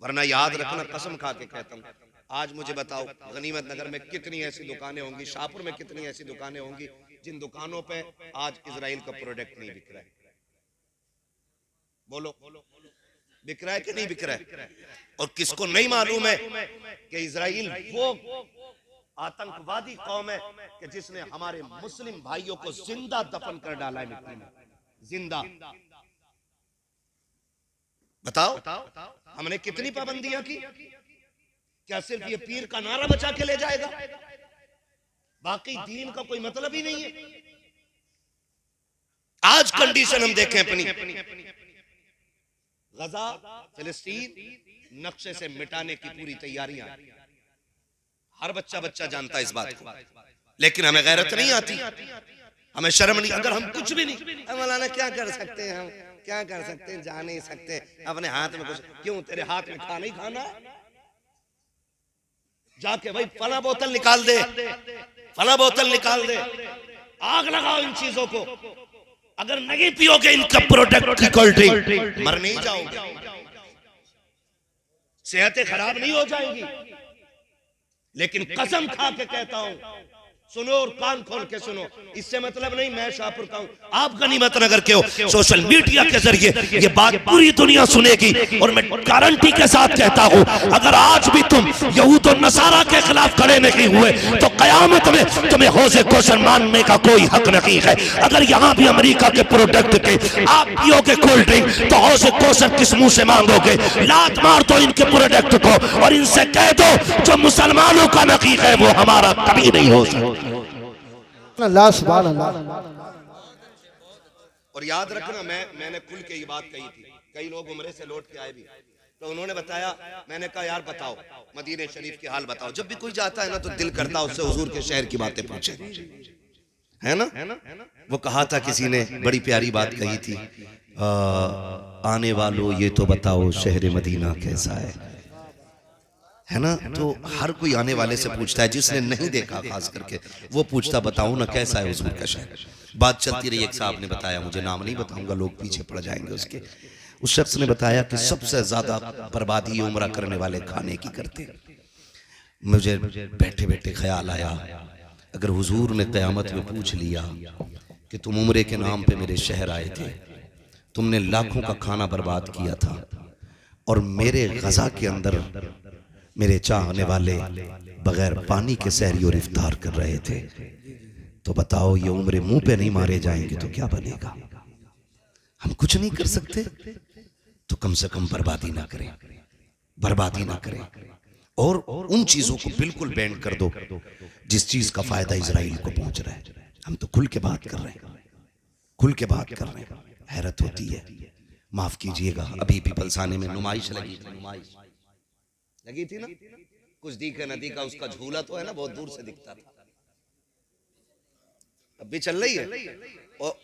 वरना याद रखना, कसम खा के कहता हूँ, आज मुझे बताओ गनीमत नगर में कितनी ऐसी दुकानें होंगी, शाहपुर में कितनी ऐसी दुकानें होंगी जिन दुकानों पे आज इजराइल का प्रोडक्ट नहीं बिक रहा है? बोलो, बिक रहा है कि नहीं बिक रहा है? और किसको नहीं मालूम है कि इजराइल वो आतंकवादी कौम है कि जिसने हमारे मुस्लिम भाइयों को जिंदा दफन कर डाला है मिट्टी में, जिंदा। बताओ हमने कितनी पाबंदियां की? क्या सिर्फ ये पीर का नारा बचा के ले जाएगा? बाकी दीन का कोई मतलब ही नहीं है। आज कंडीशन हम देखें अपनी, गजा फिलिस्तीन नक्शे से मिटाने की पूरी तैयारियां, हर बच्चा जानता है इस बात को, लेकिन हमें गैरत नहीं आती, हमें शर्म नहीं। अगर हम कुछ भी नहीं, मौलाना क्या कर सकते हैं, हम क्या कर सकते हैं, जा नहीं सकते, अपने हाथ में कुछ, क्यों तेरे हाथ में खाना ही खाना? जाके भाई फला बोतल निकाल दे, फला बोतल निकाल दे, आग लगाओ इन चीजों को। अगर नहीं पियोगे इनका प्रोडक्ट की कोल्ड ड्रिंक, मर नहीं जाओगे, सेहतें खराब नहीं हो जाएंगी। लेकिन कसम खा के कहता हूं, सुनो और कान खोल के सुनो, इससे मतलब नहीं मैं शाहपुर का हूं, आप गनीमत नगर के हो, सोशल मीडिया के जरिए ये बात पूरी दुनिया सुनेगी। और मैं गारंटी के साथ कहता हूं, अगर आज भी तुम यहूद और नसारा के खिलाफ खड़े नहीं हुए तो कयामत में तुम्हें हौज़े कौसर मानने का कोई हक नहीं है। अगर यहाँ भी अमेरिका के प्रोडक्ट के आप पियोगे कोल्ड ड्रिंक तो हौज़े कौसर किस मुंह से मांगोगे? लात मार दो इनके प्रोडक्ट को और इनसे कह दो जो मुसलमानों का नकी है वो हमारा कभी नहीं हो सकता। और याद रखना, मैंने खुल के ये बात कही थी, कई लोग उम्रे से लौट के आए भी तो उन्होंने बताया, मैंने कहा यार बताओ मदीने शरीफ की हाल बताओ। जब भी कोई जाता है ना तो दिल करता है उससे हुजूर के शहर की बातें पूछे, है ना? वो कहा था किसी ने, बड़ी प्यारी बात कही थी, आने वालों ये तो बताओ शहर मदीना कैसा है ना? तो हर कोई आने वाले से पूछता है, जिसने नहीं देखा खास करके वो पूछता बताओ ना कैसा है हुजूर का शहर। बात चलती रही, एक साहब ने बताया, मुझे नाम नहीं बताऊंगा लोग पीछे पड़ जाएंगे उसके, उस शख्स ने बताया कि सबसे ज्यादा बर्बादी उम्रा करने वाले खाने की करते। मुझे बैठे बैठे ख्याल आया, अगर हुजूर ने क़यामत में पूछ लिया कि तुम उम्रे के नाम पे मेरे शहर आए थे, तुमने लाखों का खाना बर्बाद किया था और मेरे गजा के अंदर मेरे चाहने वाले बगैर पानी के सहरी और इफ्तार कर रहे थे, तो बताओ ये उम्र मुंह पे नहीं मारे जाएंगे तो क्या बनेगा? हम कुछ नहीं कर सकते तो कम से कम बर्बादी ना करें, बर्बादी ना करें। और उन चीजों को बिल्कुल बैन कर दो जिस चीज का फायदा इजराइल को पहुंच रहा है। हम तो खुल के बात कर रहे हैं, खुल के बात कर रहे हैं। हैरत होती है, माफ कीजिएगा, अभी भी पलसाने में नुमाइश लगी थी, नुमाइश लगी थी ना, कुछ दिखे नदी का उसका झूला तो है ना, बहुत दूर से दिखता था, अब भी चल रही है।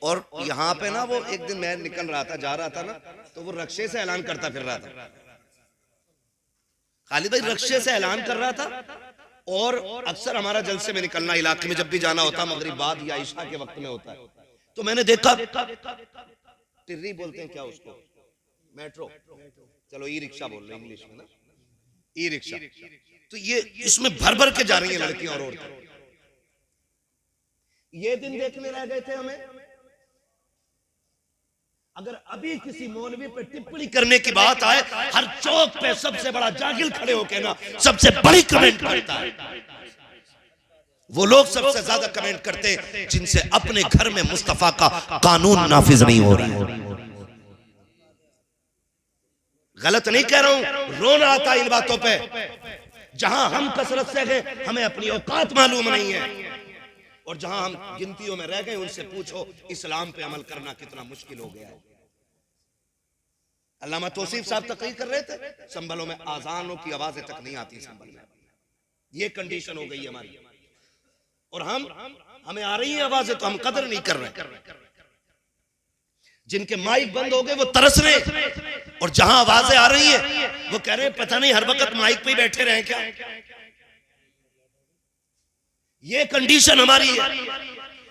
और यहाँ पे ना वो एक दिन मैं निकल रहा था, जा रहा था ना, तो वो रक्शे से ऐलान करता फिर रहा था, खालिद भाई रक्शे से ऐलान कर रहा था। और अक्सर हमारा जलसे में निकलना इलाके में जब भी जाना होता, मगरिब बाद या इशा के वक्त में होता है, तो मैंने देखा, टिर्री बोलते हैं क्या उसको, मेट्रो, चलो ई रिक्शा बोल रहे इंग्लिश में ना, ई रिक्शा, तो ये इसमें भर भर के जा रही हैं लड़कियां और औरतें। ये दिन देखने रह गए थे हमें। अगर अभी किसी मौलवी पे टिप्पणी करने की बात आए, हर चौक पे सबसे बड़ा जागिल खड़े होके ना सबसे बड़ी कमेंट करता है। वो लोग सबसे ज्यादा कमेंट करते हैं जिनसे अपने घर में मुस्तफा का कानून नाफिज नहीं हो रहा। गलत नहीं कह रहा हूं, रोना आता इन बातों पे। जहां हम कसरत से गए, हमें अपनी औकात मालूम नहीं है, और जहां हम गिनतियों में रह गए उनसे पूछो इस्लाम पे अमल करना कितना मुश्किल हो गया है। अल्लामा तौसीफ साहब तकरीर कर रहे थे, संभलों में आजानों की आवाजें तक नहीं आती संभल में। ये कंडीशन हो गई हमारी, और हमें आ रही है आवाजें तो हम कदर नहीं कर रहे। जिनके माइक बंद हो गए वो तरस रहे, और जहां आवाजें आ रही है वो कह रहे हैं पता नहीं हर वक्त माइक पे ही बैठे रहे क्या। ये कंडीशन हमारी है।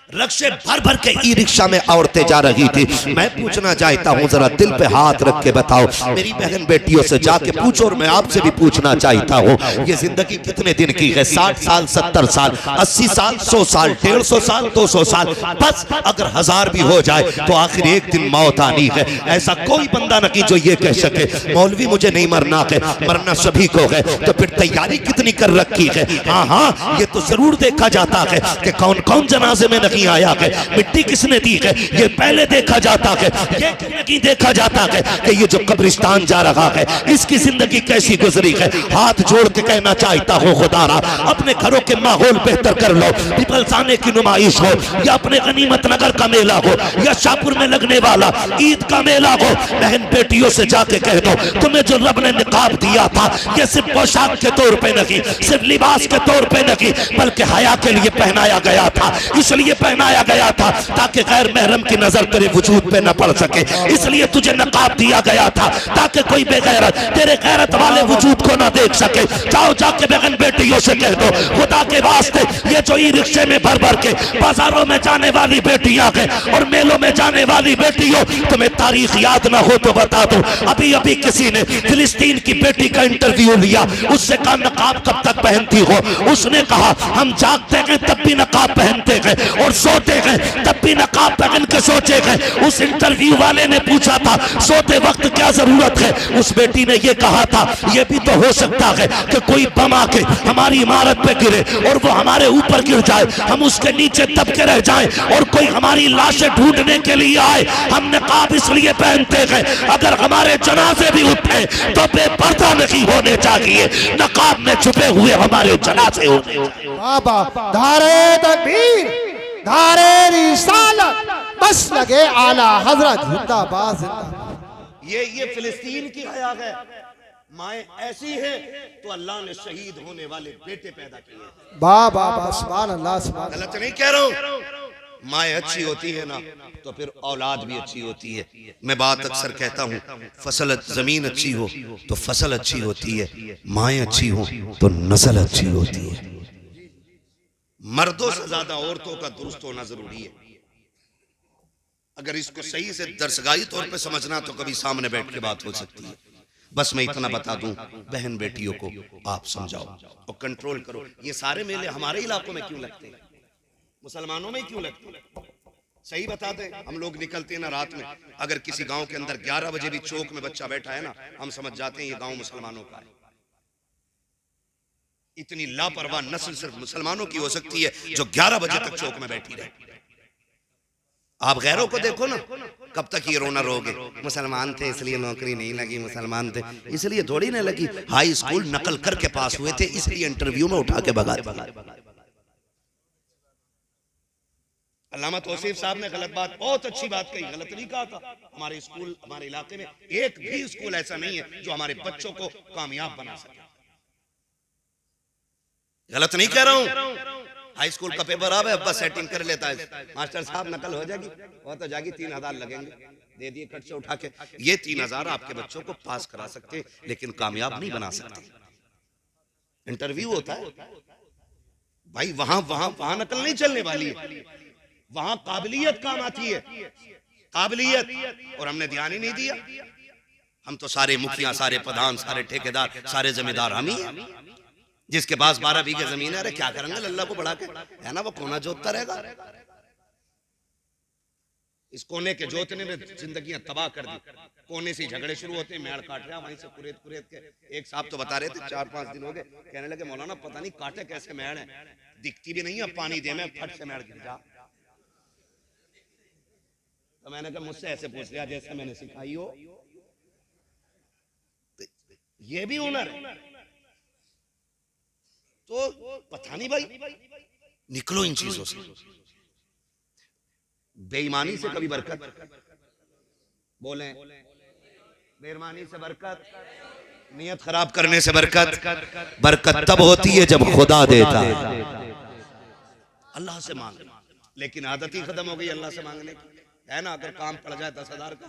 रक्शे भर भर के ई रिक्शा में औरतें जा रही थी। मैं पूछना चाहता हूँ, जरा दिल पे हाथ रख के बताओ, मेरी बहन बेटियों से जाके पूछो, और मैं आपसे भी पूछना चाहता हूँ, ये जिंदगी कितने दिन की है? 60 साल, 70 साल, 80 साल, 100 साल, 150 साल, 200 साल, बस अगर 1000 भी हो जाए तो आखिर एक दिन मौत आनी है। ऐसा कोई बंदा नहीं जो ये कह सके मौलवी मुझे नहीं मरना है, मरना सभी को है। तो फिर तैयारी कितनी कर रखी है? हाँ हाँ, ये तो जरूर देखा जाता है कि कौन कौन जनाजे में नहीं आया है, मिट्टी किसने दी है, ये पहले देखा जाता है। ये नहीं देखा जाता है कि ये जो कब्रिस्तान जा रहा है इसकी जिंदगी कैसी गुजरी है। हाथ जोड़ के कहना चाहता हूँ, खुदारा अपने घरों के माहौल बेहतर कर लो। पीपल्स आने की नुमाइश हो, या अपने गनीमत नगर का मेला हो, या शाहपुर में लगने वाला ईद का मेला हो, बहन बेटियों से जाके कह दो, तुम्हें जो रब ने निकाब दिया था ये सिर्फ पोशाक के तौर पे नहीं, सिर्फ लिबास के तौर पे नहीं, बल्कि हया के लिए पहनाया गया था। इसलिए पहनाया गया था ताकि गैर महरम की नजर तेरे वजूद पे न पड़ सके। इसलिए तुझे नकाब दिया गया था ताकि कोई बेगैरत तेरे गैरत वाले वजूद को ना देख सके। जाओ जाके बहन बेटियों से कह दो, खुदा के वास्ते ये जो ई रिक्शे में भर भर के बाजारों में जाने वाली बेटियां हैं और मेलों में जाने वाली बेटियों, तुम्हें तारीख याद ना हो तो बता दो, अभी अभी किसी ने फिलिस्तीन की बेटी का इंटरव्यू लिया, उससे कहा नकाब कब तक पहनती हो? उसने कहा हम जागते हैं तब भी नकाब पहनते हैं और सोते हैं तब भी नकाब पहन के सोचे हैं। उस इंटरव्यू वाले ने पूछा था सोते वक्त क्या जरूरत है? उस बेटी ने यह कहा था यह भी तो हो सकता है कि कोई बम आके हमारी इमारत पे गिरे और वो हमारे ऊपर गिर जाए, हम उसके नीचे दब के रह जाएं और कोई हमारी लाशें ढूंढने के लिए आए। हम नकाब इसलिए पहनते हैं अगर हमारे जनाजे भी उठे तो बेपर्दा नहीं होने चाहिए, नकाब में छुपे हुए हमारे जनाजे होने चाहिए। बाबा धारे तकबीर, धारे रिसालत, बस लगे आला हजरत जिंदाबाद जिंदाबाद। ये फिलिस्तीन की हया है। माए ऐसी है तो अल्लाह ने शहीद होने वाले बेटे पैदा किए। बाबा सुभान अल्लाह, सुभान गलत नहीं कह रहा हूं। माए अच्छी होती है ना तो फिर औलाद भी अच्छी होती है। मैं बात अक्सर कहता हूँ, फसल जमीन अच्छी हो तो फसल अच्छी होती है, माए अच्छी हो तो नस्ल अच्छी होती है। मर्दों से ज्यादा औरतों का दुरुस्त होना जरूरी है। अगर इसको सही से दरसगाही तौर पे समझना तो कभी सामने बैठ के बात हो सकती है। बस मैं इतना बता दूं, बहन बेटियों को आप समझाओ और कंट्रोल करो। ये सारे मेले हमारे इलाकों में क्यों लगते हैं? मुसलमानों में क्यों लगते हैं? सही बताते हैं। हम लोग निकलते हैं ना रात में, अगर किसी गांव के अंदर 11 बजे भी चौक में बच्चा बैठा है ना, हम समझ जाते हैं ये गांव मुसलमानों का है। इतनी लापरवाह नस्ल सिर्फ मुसलमानों की हो सकती है जो 11 बजे तक चौक में बैठी रहे। आप गैरों को देखो ना, कब तक ये रोना रोगे, मुसलमान थे इसलिए नौकरी नहीं लगी, मुसलमान थे इसलिए थोड़ी नहीं लगी। हाई स्कूल नकल करके पास हुए थे इसलिए इंटरव्यू में उठा के भगा दिया। अल्लामा तौसीफ साहब ने गलत बात, बहुत अच्छी बात कही, गलत नहीं कहा था। हमारे स्कूल, हमारे इलाके में एक भी स्कूल ऐसा नहीं है जो हमारे बच्चों को कामयाब बना सके। गलत नहीं कह रहा हूं। हाई स्कूल का पेपर आ बस सेटिंग कर लेता है, मास्टर साहब नकल हो जाएगी, वो तो जाएगी 3000 लगेंगे, दे दिए कट से उठा के। ये 3000 आपके बच्चों को पास करा सकते लेकिन कामयाब नहीं बना सकते। इंटरव्यू होता है भाई, वहां वहां वहां नकल नहीं चलने वाली है, वहां काबिलियत काम आती है, काबिलियत। और हमने ध्यान ही नहीं दिया। हम तो सारे मुखिया, सारे प्रधान, सारे ठेकेदार, सारे जमींदार हम ही हैं। जिसके पास 12 बीघे जमीन है, अरे क्या करेंगे अल्लाह को बढ़ा के, है ना, वो कोना जोतता रहेगा। इस कोने के जोतने में जिंदगियां तबाह कर दी। कोने से झगड़े शुरू होते हैं, मेड़ काट रहा वहीं से कुरेद कुरेद के। एक साहब तो बता रहे थे 4-5 दिन हो गए, कहने लगे मौलाना पता नहीं काटे कैसे मेड़ है, दिखती भी नहीं है, पानी दे में फट से मेड़ गिर जा। तो मैंने कहा मुझसे ऐसे पूछ लिया जैसे मैंने सिखाई हो। ये भी हुनर है। तो पता नहीं भाई, निकलो इन चीजों से। बेईमानी से कभी बरकत, बोले बेईमानी से बरकत, नियत खराब करने से बरकत। बरकत तब होती है जब खुदा देता है। अल्लाह से मांग, लेकिन आदत ही खत्म हो गई अल्लाह से मांगने की, है ना। अगर काम पड़ जाए 10,000 का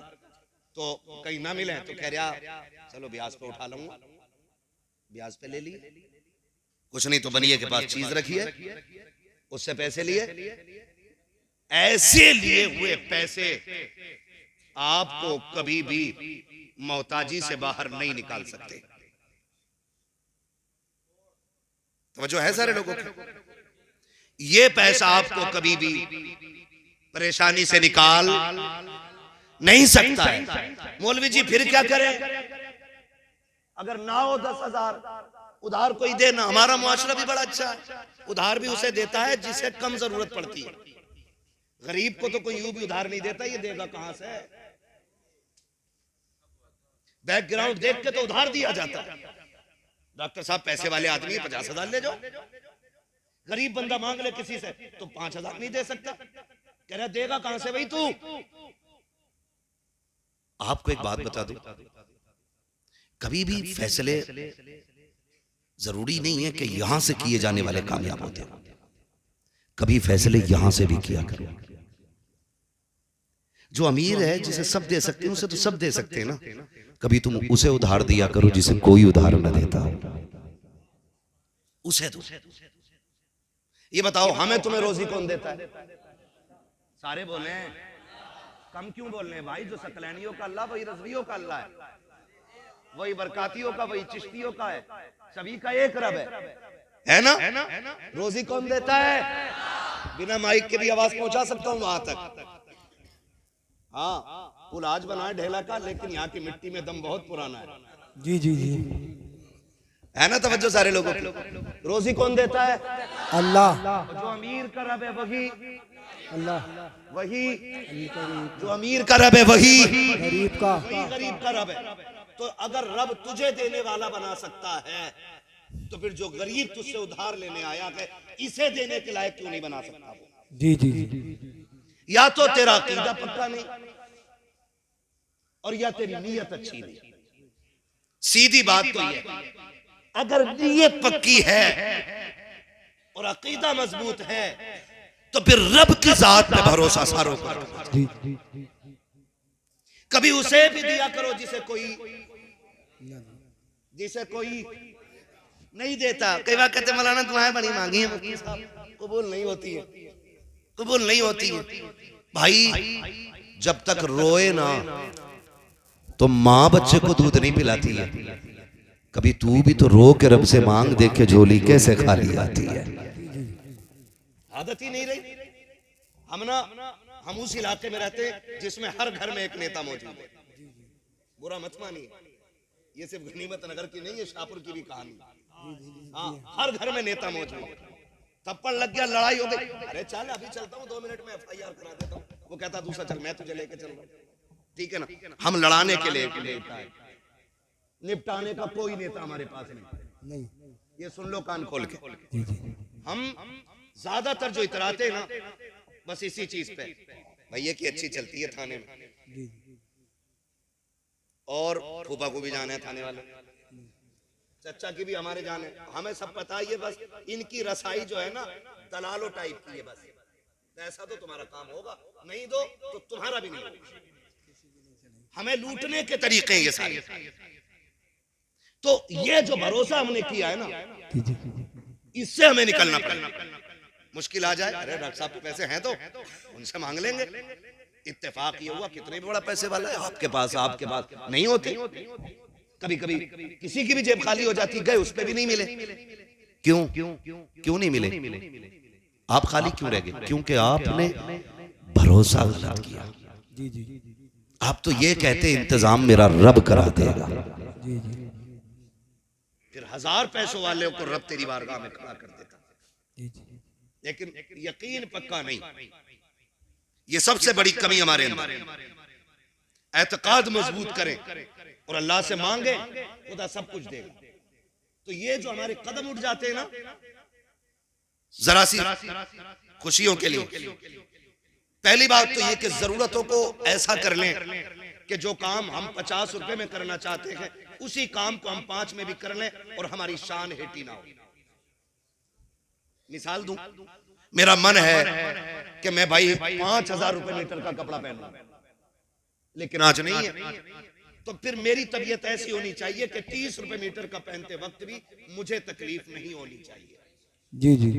तो कहीं ना मिले तो कह रहा चलो ब्याज पे उठा लूंगा, ब्याज पे ले लिए। कुछ नहीं तो बनिए के पास चीज रखी है, उससे पैसे लिए, ऐसे लिए हुए पैसे आपको कभी भी मोहताजी से बाहर नहीं निकाल सकते। तो जो है सारे लोगों को, ये पैसा आपको कभी भी परेशानी से निकाल नहीं सकता है। मौलवी जी फिर क्या करें? अगर ना हो 10,000 उधार कोई देना, हमारा मुआशरा भी बड़ा अच्छा है, उधार भी उसे देता है जिसे कम जरूरत पड़ती है। गरीब को तो कोई यूं भी उधार नहीं देता, ये देगा कहां से? बैकग्राउंड देख के तो उधार दिया जाता है। डॉक्टर साहब पैसे वाले आदमी 50,000 ले जाओ, गरीब बंदा मांग ले किसी से तो 5,000 नहीं दे सकता, कह रहा देगा कहां से भाई तू? आपको एक बात बता दूं, कभी भी फैसले जरूरी नहीं है कि यहां से किए जाने वाले कामयाब होते हैं, कभी फैसले यहां से भी किया करो। जो अमीर है जिसे सब दे सकते हैं उसे तो सब दे सकते हैं ना, कभी तुम उसे उधार दिया करो जिसे कोई उधार न देता, उसे दो। ये बताओ हमें तुम्हें रोजी कौन देता है? सारे बोले, कम क्यों बोल रहे हैं भाई? जो सकलैनियों का अल्लाह वही रज़वियों का अल्लाह है, वही बरकातियों का, वही चिश्तियों का है, सभी का एक रब है ना? रोजी कौन देता है? बिना माइक के भी आवाज पहुंचा सकता हूं वहां तक। हाँ, पुल आज बना ढेला का, लेकिन यहाँ की मिट्टी में दम बहुत पुराना है। जी जी जी, है ना तवज्जो सारे लोगों की? रोजी कौन देता है? अल्लाह। जो अमीर का रब है वही अल्लाह, वही जो अमीर का रब है वही गरीब का गरीब का रब है। तो अगर रब तुझे देने वाला बना सकता है तो फिर जो गरीब तुझसे उधार लेने आया है इसे देने के लायक क्यों नहीं बना सकता वो? जी जी जी, या तो तेरा अकीदा पक्का नहीं और या तेरी नीयत अच्छी नहीं। सीधी बात तो ये, अगर नीयत पक्की है और अकीदा मजबूत है तो फिर रब की जात पे भरोसा सारों करो। जी जी, कभी उसे भी दिया करो जिसे कोई नहीं देता। कई बार कहते मौलाना दुआएं बड़ी मांगी है मुफ्ती साहब, कबूल नहीं होती है, कबूल नहीं होती है। भाई जब तक रोए ना तो माँ बच्चे को दूध नहीं पिलाती है, कभी तू भी तो रो के रब से मांग, देख के झोली कैसे खाली आती है। आदत ही नहीं रही। हम उस इलाके में रहते हैं जिसमें हर घर में एक नेता मौजूद है। बुरा मत मानिए, ये सिर्फ गनीमत नगर की नहीं है, शाहपुर की भी कहानी। हाँ, हर घर में नेता मौजूद है। थप्पड़ लग गया, लड़ाई हो गई, अरे चल अभी चलता हूँ 2 मिनट में FIR करा देता हूँ। वो कहता दूसरा चल मैं तुझे लेके चल रहा हूँ, ठीक है ना? हम लड़ाने के लिए निपटाने का कोई नेता हमारे पास नहीं। ये सुन लो कान खोल के, हम ज्यादातर जो इतराते हैं ना बस इसी चीज पे, भैया की अच्छी चलती है थाने में, और फूफा को भी जाना है थाने वाले, चचा की भी हमारे जाने, हमें सब पता है। ये बस इनकी रसाई जो है ना दलालो टाइप की है, बस पैसा दो तुम्हारा काम होगा, नहीं दो तो तुम्हारा भी नहीं होगा। हमें लूटने के तरीके हैं ये सारे। तो ये जो भरोसा हमने किया है ना, इससे हमें निकलना पड़ेगा। मुश्किल आ जाए, अरे डॉक्टर साहब के पैसे हैं तो उनसे मांग लेंगे। इत्तेफाक ये हुआ कितने भी बड़ा पैसे वाला है आपके पास नहीं होती। कभी कभी किसी की भी जेब खाली हो जाती, गए उस पे भी नहीं मिले। क्यों नहीं मिले? आप खाली क्यों रह गए? क्योंकि आपने भरोसा गलत किया। आप तो ये कहते इंतजाम मेरा रब करा देगा, फिर 1000 पैसों वाले को रब तेरी बारगाह में खड़ा कर देता। लेकिन यकीन पक्का नहीं, ये सबसे बड़ी कमी हमारे अंदर। एतकाद मजबूत करें और अल्लाह से मांगे, खुदा सब कुछ देगा। तो ये जो हमारे कदम उठ जाते हैं ना जरा सी खुशियों के लिए, पहली बात तो ये कि जरूरतों को ऐसा कर लें कि जो काम हम 50 रुपए में करना चाहते हैं उसी काम को हम 5 में भी कर लें और हमारी शान हेटी ना हो। मिसाल दूं, मेरा मन है कि मैं भाई 5,000 रुपए मीटर का कपड़ा पहनूं, लेकिन आज नहीं है, तो फिर मेरी तबीयत ऐसी होनी चाहिए कि 30 रुपए मीटर का पहनते वक्त भी मुझे तकलीफ नहीं होनी चाहिए। जी जी,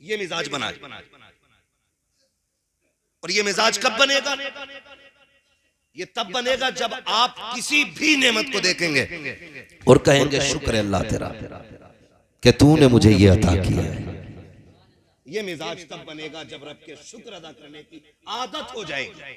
ये मिजाज बना। और ये मिजाज कब बनेगा? ये तब बनेगा जब आप किसी भी नेमत को देखेंगे और कहेंगे शुक्र है अल्लाह तेरा कि तूने मुझे ये अता किया है। ये मिजाज तब बनेगा जब रब के शुक्र अदा करने की आदत हो जाएगी।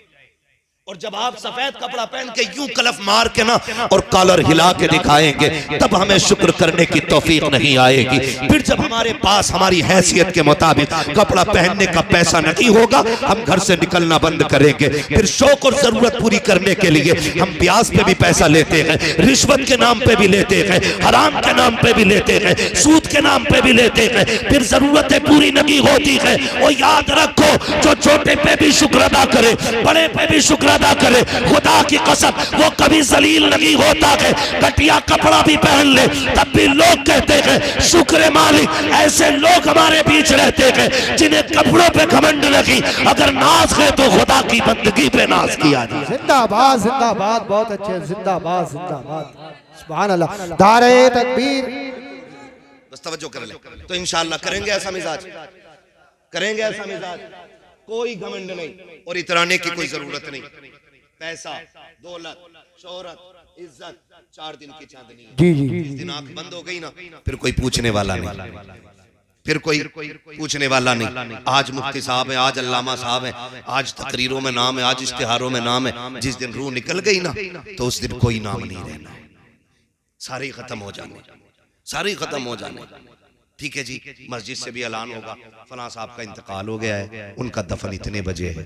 और जब आप सफेद कपड़ा पहन के यूं कलफ मार के ना और कॉलर हिला के दिखाएंगे, तब हमें शुक्र करने की तौफीक नहीं आएगी। फिर जब हमारे पास हमारी हैसियत के मुताबिक कपड़ा पहनने का पैसा नहीं होगा, हम घर से निकलना बंद करेंगे। फिर शौक और जरूरत पूरी करने के लिए हम ब्याज पे भी पैसा लेते हैं, रिश्वत के नाम पे भी लेते हैं, हराम के नाम पे भी लेते हैं, सूद के नाम पे भी लेते हैं। फिर जरूरतें पूरी नहीं होती है। और याद रखो, जो छोटे पे भी शुक्र अदा करे, बड़े पे भी शुक्र अदा करे, खुदा की कसम वो कभी जलील नहीं होता है। घटिया कपड़ा भी पहन ले तब भी लोग कहते हैं शुक्र मालिक। ऐसे लोग हमारे बीच रहते हैं जिन्हें कपड़ों पे घमंड नहीं, अगर नाज है तो खुदा की बंदगी पे नाज किया जाए। जिंदाबाद जिंदाबाद, बहुत अच्छे, जिंदाबाद जिंदाबाद, सुभान अल्लाह, नारे तकबीर। बस तवज्जो कर ले तो इंशाअल्लाह करेंगे ऐसा मिजाज, करेंगे ऐसा मिजाज। कोई घमंड नहीं और इतराने की कोई जरूरत नहीं। पैसा, दौलत, शोहरत, इज्जत 4 दिन की चांदनी है। जी जी, जिस दिन आंख बंद हो गई ना, फिर कोई पूछने वाला नहीं, फिर कोई पूछने वाला नहीं। आज मुफ्ती साहब है, आज अल्लामा साहब है, आज तकरीरों में नाम है, आज इश्तिहारों में नाम है। जिस दिन रूह निकल गई ना, तो उस दिन कोई नाम नहीं रहना, सारे खत्म हो जाने, सारे खत्म हो जाने। ठीक है जी, मस्जिद से भी ऐलान होगा फलां साहब का इंतकाल हो गया है, उनका दफन इतने बजे है।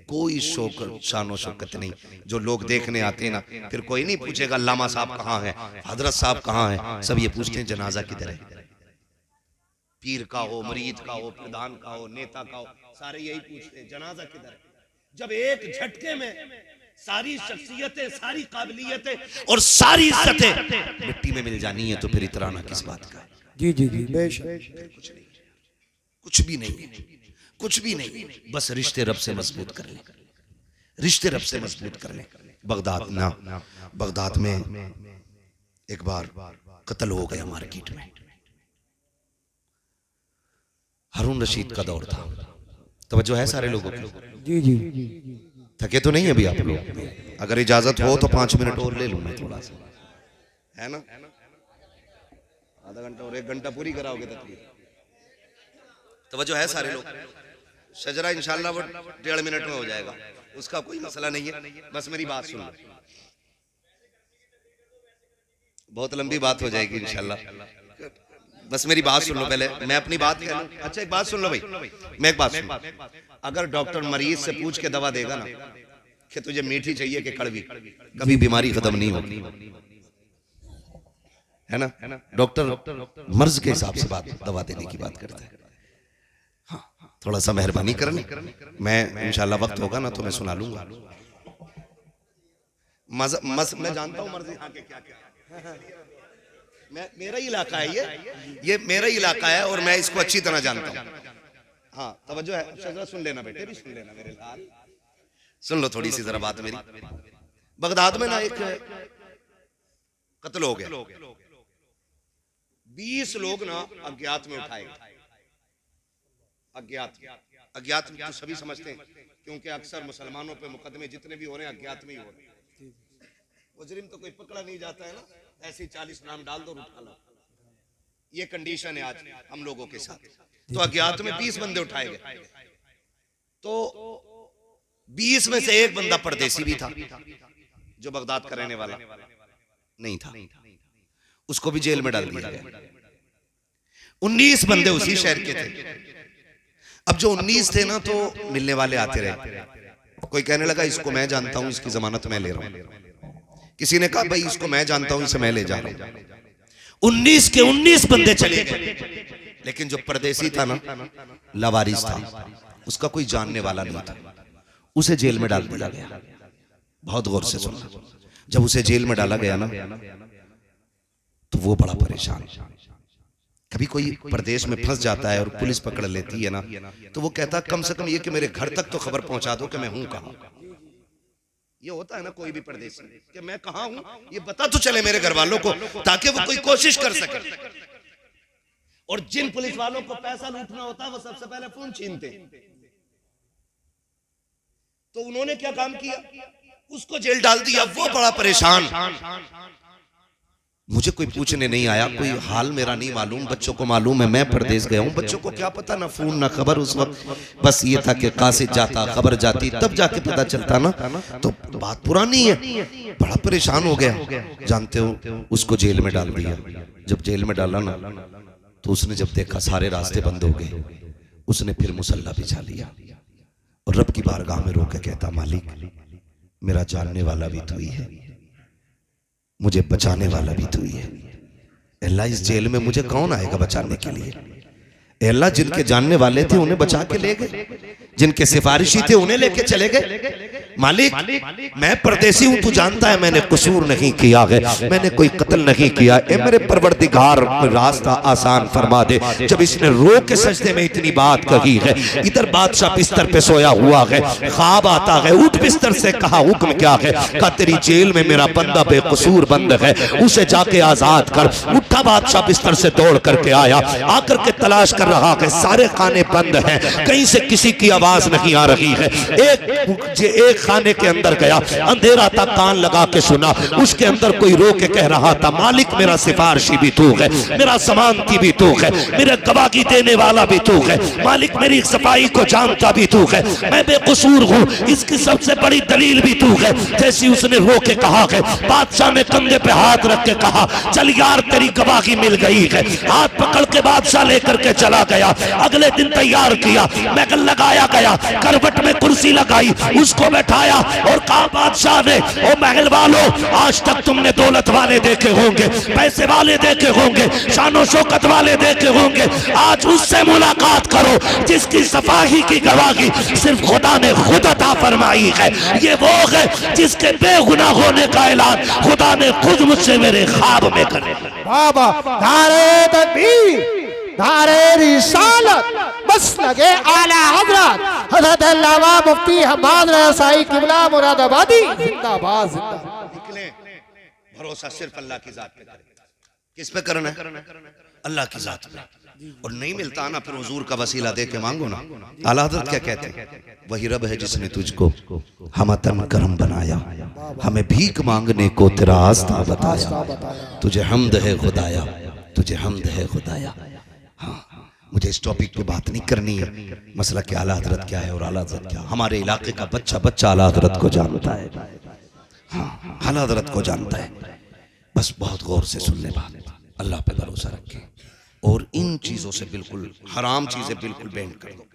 कोई शौक शानो शौकत नहीं। जो लोग देखने आते हैं ना, फिर कोई नहीं पूछेगा अल्लामा साहब कहाँ है, हजरत साहब कहाँ है। सब ये पूछते हैं जनाजा किधर है। पीर का हो, मरीद का हो, प्रधान का हो, नेता का हो, सारे यही पूछते हैं जनाजा किधर है। जब एक झटके में सारी शख्सियतें, सारी काबिलियतें और सारी इज्जतें मिट्टी में मिल जानी है, तो फिर इतराना किस बात का है? जी जी जी, बेशक। कुछ भी नहीं, कुछ भी नहीं। बस रिश्ते रब से मजबूत कर ले, रिश्ते रब से मजबूत कर ले। बगदाद में एक बार कत्ल हो गया मार्केट में। हारून रशीद का दौर था। तवज्जो है सारे लोगों की? जी जी, थके तो नहीं अभी आप लोग? अगर इजाजत हो तो 5 मिनट और ले लूं मैं थोड़ा सा, है ना? आधा घंटा और 1 घंटा पूरी कराओगे तकरीर। तवज्जो है सारे लोग? शजरा इंशाल्लाह वो 1.5 मिनट में हो जाएगा, उसका कोई मसला नहीं है। बस मेरी बात सुन लो, बहुत लंबी बात हो जाएगी इंशाल्लाह। बस मेरी बात सुन लो पहले, मैं अपनी बात कह लूं। अच्छा एक बात सुन लो भाई, मैं एक बात सुन। अगर डॉक्टर मरीज से पूछ के दवा देगा ना कि तुझे मीठी चाहिए कि कड़वी, कभी बीमारी खत्म नहीं होगी, है ना? डॉक्टर मर्ज के हिसाब से दवा देने की बात करता है। हाँ, थोड़ा सा मेहरबानी करनी। मैं इंशाल्लाह वक्त होगा ना तो मैं सुना लूंगा। मैं जानता हूँ मर्ज यहाँ के क्या क्या, मेरा ही इलाका है ये मेरा ही इलाका है और मैं इसको अच्छी तरह जानता हूँ। हाँ तवज्जो है, शजरा सुन लेना बेटे, भी सुन लेना मेरे लाल, सुन लो थोड़ी सी जरा बात मेरी। बगदाद में ना एक कत्ल हो गया, 20 लोग ना अज्ञात में उठाए गए। अज्ञात तो सभी समझते हैं, क्योंकि अक्सर मुसलमानों पे मुकदमे जितने भी हो रहे हैं अज्ञात में ही हो रहे हैं। मुजरिम तो कोई पकड़ा नहीं जाता है ना, ऐसे 40 नाम डाल दो उठा लो। ये कंडीशन है आज हम लोगों के साथ। तो अज्ञात में 20 बंदे उठाए गए, तो 20 में से एक बंदा परदेसी भी था जो बगदाद का रहने वाला नहीं था, उसको भी जेल में डाल दिया गया। 19 बंदे उसी शहर के थे। अब जो 19 थे ना, तो मिलने वाले आते रहे। कोई कहने लगा इसको मैं जानता हूं, इसकी जमानत मैं ले रहा हूं। किसी ने कहा भाई इसको मैं जानता हूं, इसे मैं ले जा रहा हूं। 19 के 19 बंदे चले गए, लेकिन जो परदेसी था ना, लावारिस था, उसका कोई जानने वाला नहीं था, उसे जेल में डाल दिया गया। बहुत गौर से सुनना, जब उसे जेल में डाला गया ना, तो वो बड़ा परेशान। कभी कोई प्रदेश में फंस जाता है और पुलिस पकड़ लेती है ना, तो वो कहता कम से कम ये कि मेरे घर तक तो खबर पहुंचा दो कि मैं हूं कहां। ये होता है ना कोई भी प्रदेशी कि मैं कहां हूं, ये बता तो चले मेरे घर वालों को, ताकि वो कोई कोशिश कर सके। और जिन पुलिस वालों को पैसा लूटना होता है वो सबसे पहले फोन छीनते हैं। तो उन्होंने क्या काम किया, उसको जेल डाल दिया। वो बड़ा परेशान, मुझे कोई पूछने नहीं आया, कोई हाल मेरा नहीं मालूम, बच्चों को मालूम है मैं परदेश गया हूँ, बच्चों को क्या पता, ना फोन ना खबर उस वक्त, बस ये था कि कासिद जाता खबर जाती तब जाके पता चलता ना, तो बात पुरानी है। बड़ा परेशान हो गया, जानते हो उसको जेल में डाल दिया। जब जेल में डाला ना तो उसने जब देखा सारे रास्ते बंद हो गए, उसने फिर मुसल्ला बिछा लिया और रब की बारगाह में रो के कहता, मालिक मेरा जानने वाला भी तू ही है, मुझे बचाने वाला भी तू ही है। अल्लाह इस जेल में मुझे कौन आएगा बचाने के लिए? अल्लाह जिनके जानने वाले थे उन्हें बचा के ले गए, जिनके सिफारिशी थे उन्हें लेके चले गए। मालिक मैं परदेसी हूं, तू जानता है मैंने कसूर नहीं किया है, मैंने कोई कत्ल नहीं किया, ए मेरे परवरदिगार रास्ता आसान फरमा दे। जब इसने रो के सजदे में इतनी बात कही है, इधर बादशाह बिस्तर पे सोया हुआ है, ख्वाब आता है, उठ बिस्तर से, कहा हुक्म क्या है? कहा तेरी जेल में मेरा बंदा बेकसूर बंद है, उसे जाके आजाद कर। उठा बादशाह बिस्तर से दौड़ करके आया, आकर के तलाश कर रहा है, सारे खाने बंद हैं, कहीं से किसी की आवाज नहीं आ रही है। एक खाने के अंदर गया, अंधेरा था, कान लगा के सुना, उसके अंदर कोई रो के कह रहा था, मालिक मेरा सिफारिशी भी तू है, मेरा जमानती भी तू है, मेरे गवाही देने वाला भी तू है, मालिक मेरी सफाई को जानता भी तू है, मैं बेकसूर हूँ, इसकी सबसे बड़ी दलील भी तू है। जैसी उसने रो के कहा है, बादशाह ने कंधे पे हाथ रख के कहा, चल यार तेरी गवाही मिल गई है। हाथ पकड़ के बादशाह लेकर के चला गया। अगले दिन तैयार किया, महल लगाया गया, करवट में कुर्सी लगाई, उसको बैठाया और कहा, बादशाह ने, ओ महल वालों, आज तक तुमने दौलत वाले देखे होंगे, पैसे वाले देखे होंगे, शानो शौकत वाले देखे होंगे, आज उससे मुलाकात करो जिसकी सफाई की गवाही सिर्फ खुदा ने खुद अता फरमाई है। ये वो है जिसके बेगुनाह होने का ऐलान खुदा ने खुद मुझसे मेरे ख्वाब में करे। बाबा नारे तकबीर, नारे रिसालत, बस लगे आला हजरत हजरत अल्लामा मुफ्ती हम्माद रसाई किबला मुरादाबादी जिंदाबाद जिंदाबाद। निकले, भरोसा सिर्फ अल्लाह की जात पे करें। किस पे करना है? अल्लाह की जात पे। और नहीं मिलता ना फिर हुजूर का वसीला दे के मांगो ना। आला हज़रत क्या कहते हैं? वही रब है जिसने तुझको हमतन करम बनाया, हमें भीख मांगने को तेरा आस्था बताया, तुझे हम्द है खुदाया, तुझे हम्द है खुदाया। हाँ, मुझे इस टॉपिक पे बात नहीं करनी है, मसला कि आला हज़रत क्या है और आला हज़रत क्या। हमारे इलाके का बच्चा बच्चा आला हज़रत को जानता है, हाँ आला हज़रत को जानता है। बस बहुत गौर से सुन ले बात, अल्लाह पे भरोसा रखे और इन चीजों से बिल्कुल, हराम चीजें बिल्कुल बैन कर दो।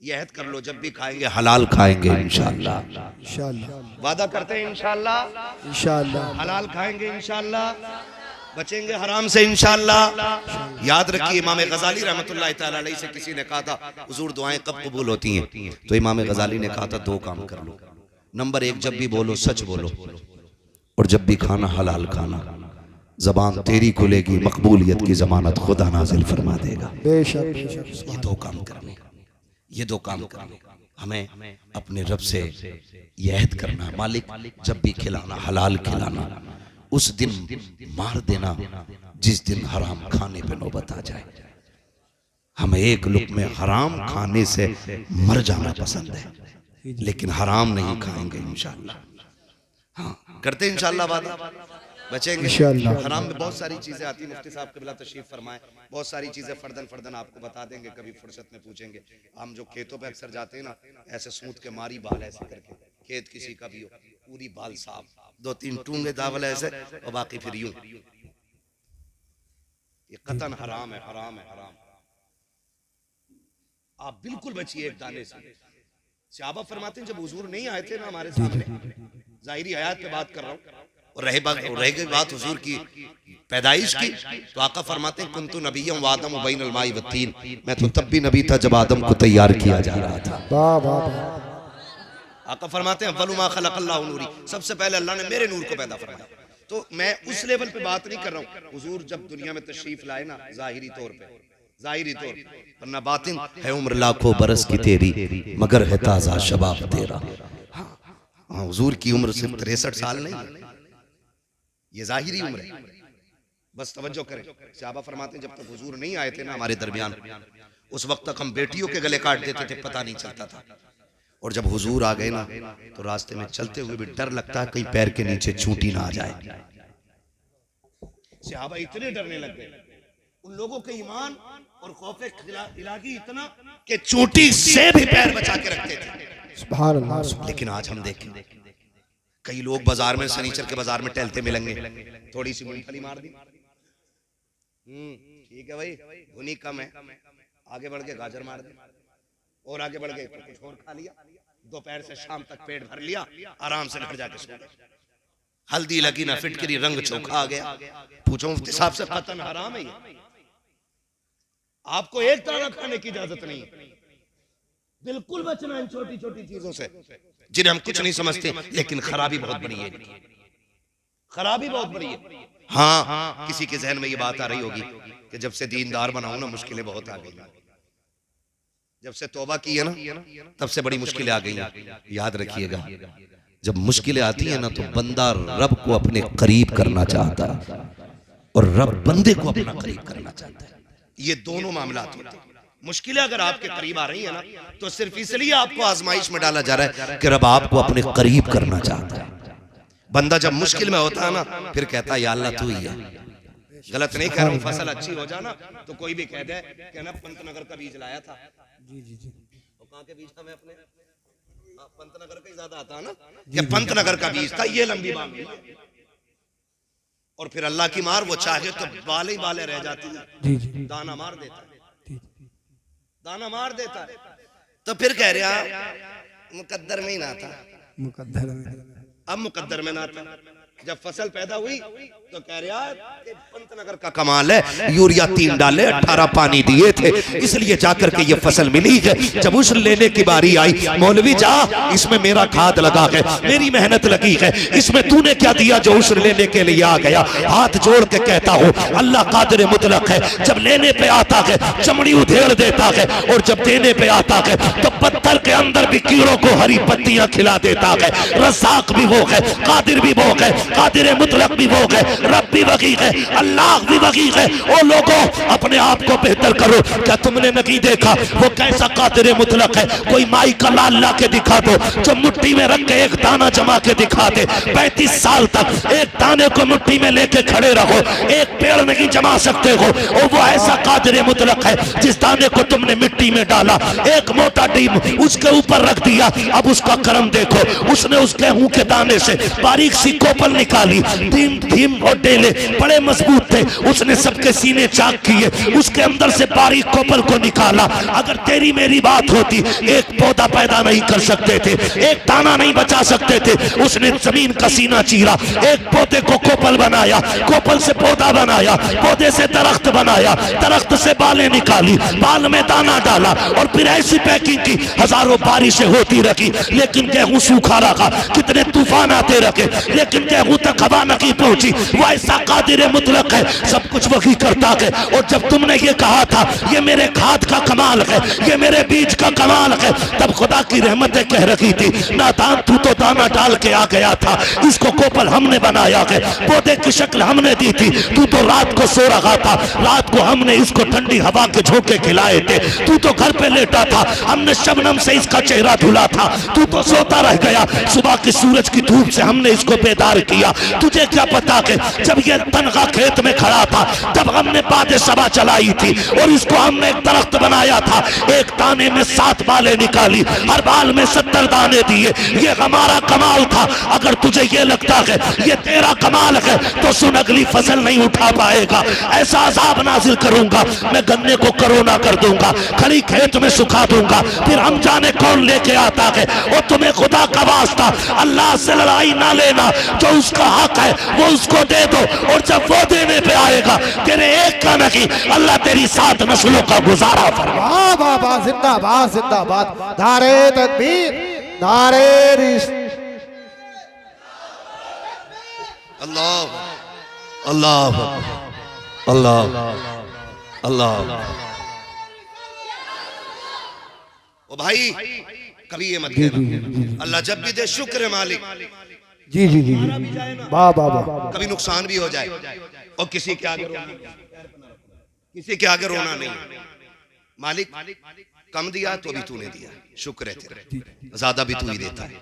ये अहद कर लो, जब भी खाएंगे हलाल खाएंगे इंशाअल्लाह। इंशाअल्लाह वादा करते हैं इंशाअल्लाह, इंशाअल्लाह हलाल खाएंगे इंशाअल्लाह, बचेंगे हराम से इंशाअल्लाह। याद रखिए, इमाम गजाली रहमतुल्लाह तआला अलैहि से किसी ने कहा था, हुजूर दुआएं कब कबूल होती हैं? तो इमाम गजाली ने कहा था, दो काम कर लो। नंबर एक, जब भी बोलो सच बोलो, और जब भी खाना हलाल खाना। जबान तेरी खुलेगी, मकबूलियत की जमानत खुदा नाजिल फरमा देगा। बेशक बेशक। ये दो काम करने, ये दो काम करने, हमें अपने रब से ये अहद करना, मालिक जब भी खिलाना हलाल खिलाना, उस दिन मार देना जिस दिन हराम खाने पे नौबत आ जाए। हमें एक लुक़्मे हराम खाने से मर जाना पसंद है, लेकिन हराम नहीं खाएंगे इंशाअल्लाह। हाँ करते इंशाअल्लाह वादा, बचेंगे इंशाअल्लाह। हराम में बहुत सारी चीजें आती हैं। मुफ्ती साहब क़िबला तशरीफ फरमाएं, बहुत सारी चीजें फर्दन फर्दन आपको बता देंगे, कभी फुर्सत में पूछेंगे। हम जो खेतों पे अक्सर जाते हैं ना, ऐसे सूत के मारी बाल ऐसे करके, खेत किसी का भी हो, पूरी बाल साफ, दो तीन टूंगे दावल ऐसे और बाकी फिर यूं। ये कतन हराम है, हराम है, हराम। आप बिल्कुल बचिए एक दाने से। सहाबा फरमाते हैं, जब हुजूर नहीं आए थे ना हमारे सामने, जाहिरी हयात पे बात कर रहा हूँ, और रह गई बात हुजूर की पैदाइश की, तो आका फरमाते हैं, कुंतु नबिय्यम व आदम बैनल माई व तीन, मैं तो तब भी नबी था जब आदम को तैयार किया जा रहा था। वाह वाह वाह। आका फरमाते हैं, अव्वलु मा खलक़ल्लाहु नूरी, सबसे पहले अल्लाह ने मेरे नूर को पैदा फरमाया। तो मैं उस लेवल पे बात नहीं कर रहा हूँ। हुजूर जब दुनिया में तशरीफ लाए ना, जाहिरी तौर पे, जाहिरी तौर पे, वरना बातिन है उम्र लाखों बरस की तेरी, मगर है ताज़ा शबाब तेरा। हाँ, हुजूर की उम्र सिर्फ 63 साल नहीं है, ये जाहिरी उम्र है। बस तवज्जो करें। सहाबा फरमाते हैं, जब तक हुजूर नहीं आए थे ना हमारे दरमियान, उस वक्त तक हम बेटियों के गले काट देते थे, पता नहीं चलता था। और जब हुजूर आ गए ना तो रास्ते में चलते हुए भी डर लगता है कहीं पैर के नीचे चूंटी ना आ जाए। सहाबा इतने डरने लग गए, उन लोगों के ईमान और खौफे इलाही इतना कि चूंटी से भी पैर बचा के रखते थे। सुभान अल्लाह। लेकिन आज हम देखें कई लोग बाजार में, शनीचर के बाजार में टहलते मिलेंगे, थोड़ी सी मूंगफली मार दी, ठीक है भाई, भुनी कम है, आगे बढ़ के गाजर मार दी, और आगे बढ़ के कुछ और खा लिया, दोपहर से शाम तक पेट भर लिया, आराम से घर जाके सो गए। हल्दी लगी ना फिटकरी, रंग चोखा आ गया। पूछो मुफ्ती साहब से, खतन हराम है ये? आपको एक दाना खाने की इजाजत नहीं, बिल्कुल बचना इन छोटी छोटी चीजों से जिन्हें हम कुछ नहीं समझते, लेकिन खराबी बहुत बड़ी है, खराबी बहुत बड़ी है। हाँ, किसी के जहन में ये बात आ रही होगी कि जब से दीनदार बनाऊं ना मुश्किलें बहुत आ गई, जब से तौबा की है ना तब से बड़ी मुश्किलें आ गई। याद रखिएगा, जब मुश्किलें आती है ना तो बंदा रब को अपने करीब करना चाहता है और रब बंदे को अपना करीब करना चाहता है। ये दोनों मामलात होते हैं। मुश्किलें अगर आपके करीब आ रही है ना तो सिर्फ इसलिए आपको आजमाइश में डाला जा रहा है कि रब आपको अपने करीब करना चाहता है। बंदा जब मुश्किल में होता है ना फिर कहता है या अल्लाह तू ही है। गलत नहीं कह रहा हूँ, फसल अच्छी हो जाना तो कोई भी कह दे कि ना पंतनगर का बीज लाया था। जी जी जी, वो कहाँ के बीज था? मैं अपने पंतनगर का ही ज्यादा आता है ना कि पंतनगर का बीज था, ये लंबी बात। और फिर अल्लाह की मार, वो चाहे तो बाले ही बाले रह जाती है, दाना मार देता है, दाना मार देता है। तो फिर कह रहा मुकद्दर में ही ना था, मुकद्दर में, अब मुकद्दर में ना था। जब फसल पैदा हुई तो कह रहा पंतनगर का कमाल है, यूरिया 3 डाले 18 पानी दिए थे, इसलिए जाकर के ये फसल मिली है। जब उस लेने की बारी आई, मौलवी जा इसमें मेरा खाद लगा है, मेरी मेहनत लगी है, इसमें तूने क्या दिया जो उस लेने के लिए आ गया? हाथ जोड़ के कहता हूँ अल्लाह कादिर मुतलक है। जब लेने पे आता है चमड़ी उधेड़ देता है, और जब देने पे आता है तो पत्थर के अंदर भी कीड़ों को हरी पत्तियां खिला देता है। रज़ाक भी वो है, कादिर भी वो है, कादिर मुतलक भी वो है, रब भी वही है, अल्लाह भी वही है। ओ लोगों, अपने आप को बेहतर करो। क्या तुमने नहीं देखा वो कैसा कादिर मुतलक है? कोई माई का लाल ला के दिखा दो जो मुट्ठी में रख के एक दाना जमा के दिखा दे। 35 साल तक एक दाने को मुट्ठी में लेके खड़े रहो, एक पेड़ नहीं जमा सकते हो। और वो ऐसा कादिर मुतलक है जिस दाने को तुमने मिट्टी में डाला, एक मोटा डीम उसके ऊपर रख दिया, अब उसका करम देखो। उसने उस गेहूं के दाने से बारीक सी कोपल निकाली, धीम और डेले बड़े मजबूत थे, उसने सबके सीने चाक किए, उसके अंदर से बारीक कोपल को निकाला। अगर तेरी मेरी बात होती, एक पौधा पैदा नहीं कर सकते थे, एक दाना नहीं बचा सकते थे। उसने जमीन का सीना चीरा, एक पौधे को कोपल बनाया, कोपल से पौधा बनाया, पौधे से दरख्त बनाया, दरख्त से बालें निकाली, बाल में दाना डाला, और फिर ऐसी पैकिंग की। हजारों बारिशें होती रही लेकिन गेहूं सूखा रहा, कितने तूफान आते रहे लेकिन गेहूं तक हवा नहीं पहुंची। वो ऐसा कादिर मुतलक है, सब कुछ वही करता है। और जब तुमने ये कहा था ये मेरे खाद का कमाल है, ये मेरे बीज का कमाल है, तब खुदा की रहमतें कह रही थी नादान तू तो दाना डाल के आ गया था, इसको कोपल हमने बनाया है, पौधे की शक्ल हमने दी थी, तू तो रात को सो रहा था, रात को हमने इसको ठंडी हवा के झोंके खिलाए थे, तू तो घर पे लेटा था, हमने शबनम से इसका चेहरा धुला था, तू तो सोता रह गया, सुबह की सूरज की धूप से हमने इसको बेदार किया। तुझे क्या पता कि जब ये तनखा खेत में खड़ा था तब हमने बादे सबा चलाई थी, और इसको हमने एक दरख्त बनाया था, एक दाने में 7 बालें निकाली, हर बाल में 70 दाने दिए। ये हमारा कमाल था। अगर तुझे ये लगता है ये तेरा कमाल है तो सुन, अगली फसल नहीं उठा पाएगा, ऐसा अजाब नाजिल करूंगा, मैं गन्ने को करोना कर दूंगा, खड़ी खेत में सुखा दूंगा, फिर हम जाने कौन लेके आता है। और तुम्हें खुदा का वास्ता अल्लाह से लड़ाई ना लेना, जो उसका हक है वो उसको दे दो, और जब वो देने पे आएगा तेरे एक का नहीं, अल्लाह तेरी 7 नस्लों का गुजारा फरमा। वाह वाह वाह, जिंदाबाद जिंदाबाद, नारे तकबीर, नारे अल्लाह अल्लाह अल्लाह अल्लाह। ओ भाई कभी ये मत कहना अल्लाह जब भी दे शुक्र मालिक। जी जी जी, वाह वाह वाह। कभी नुकसान भी हो जाए और किसी के आगे रोना नहीं, मालिक कम दिया तो भी तूने दिया, शुक्र है तेरा, ज्यादा भी तू ही देता है।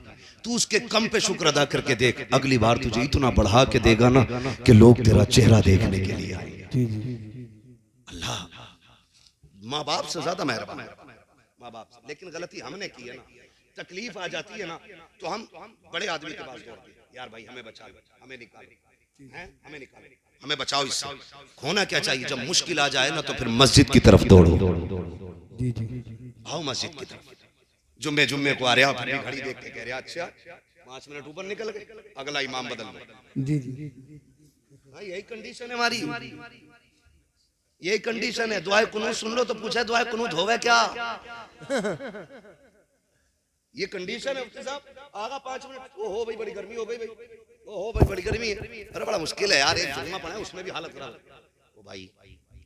तू उसके कम पे शुक्र अदा करके देख, अगली बार तुझे इतना बढ़ा के देगा ना कि लोग तेरा चेहरा देखने के लिए आएंगे। अल्लाह माँ बाप से ज्यादा मेहरबान है, माँ बाप से। लेकिन गलती हमने की है ना, तकलीफ आ जाती है ना तो हम बड़े आदमी के पास दौड़ते हैं, यार भाई हमें बचा लो, हमें निकालो, हमें निकालो, हमें बचाओ इससे। होना क्या चाहिए, जब मुश्किल आ जाए ना तो फिर मस्जिद की तरफ दौड़ो, आओ मस्जिद की तरफ। जुम्मे जुम्मे को आ रहा, फिर घड़ी देख के कह रहा अच्छा 5 मिनट ऊपर निकल गए, अगला इमाम बदल दो। जी जी भाई यही कंडीशन है हमारी, यही कंडीशन है। दुआए कुनूत सुन लो तो पूछा दुआए कुनूत होवे क्या, ये कंडीशन है। मुफ्ती साहब आगा 5 मिनट, ओ हो भाई बड़ी गर्मी हो गई भाई, ओ हो भाई बड़ी गर्मी है, अरे बड़ा मुश्किल है यार, एक जुम्मा पढ़ा है उसमें भी हालत खराब। ओ भाई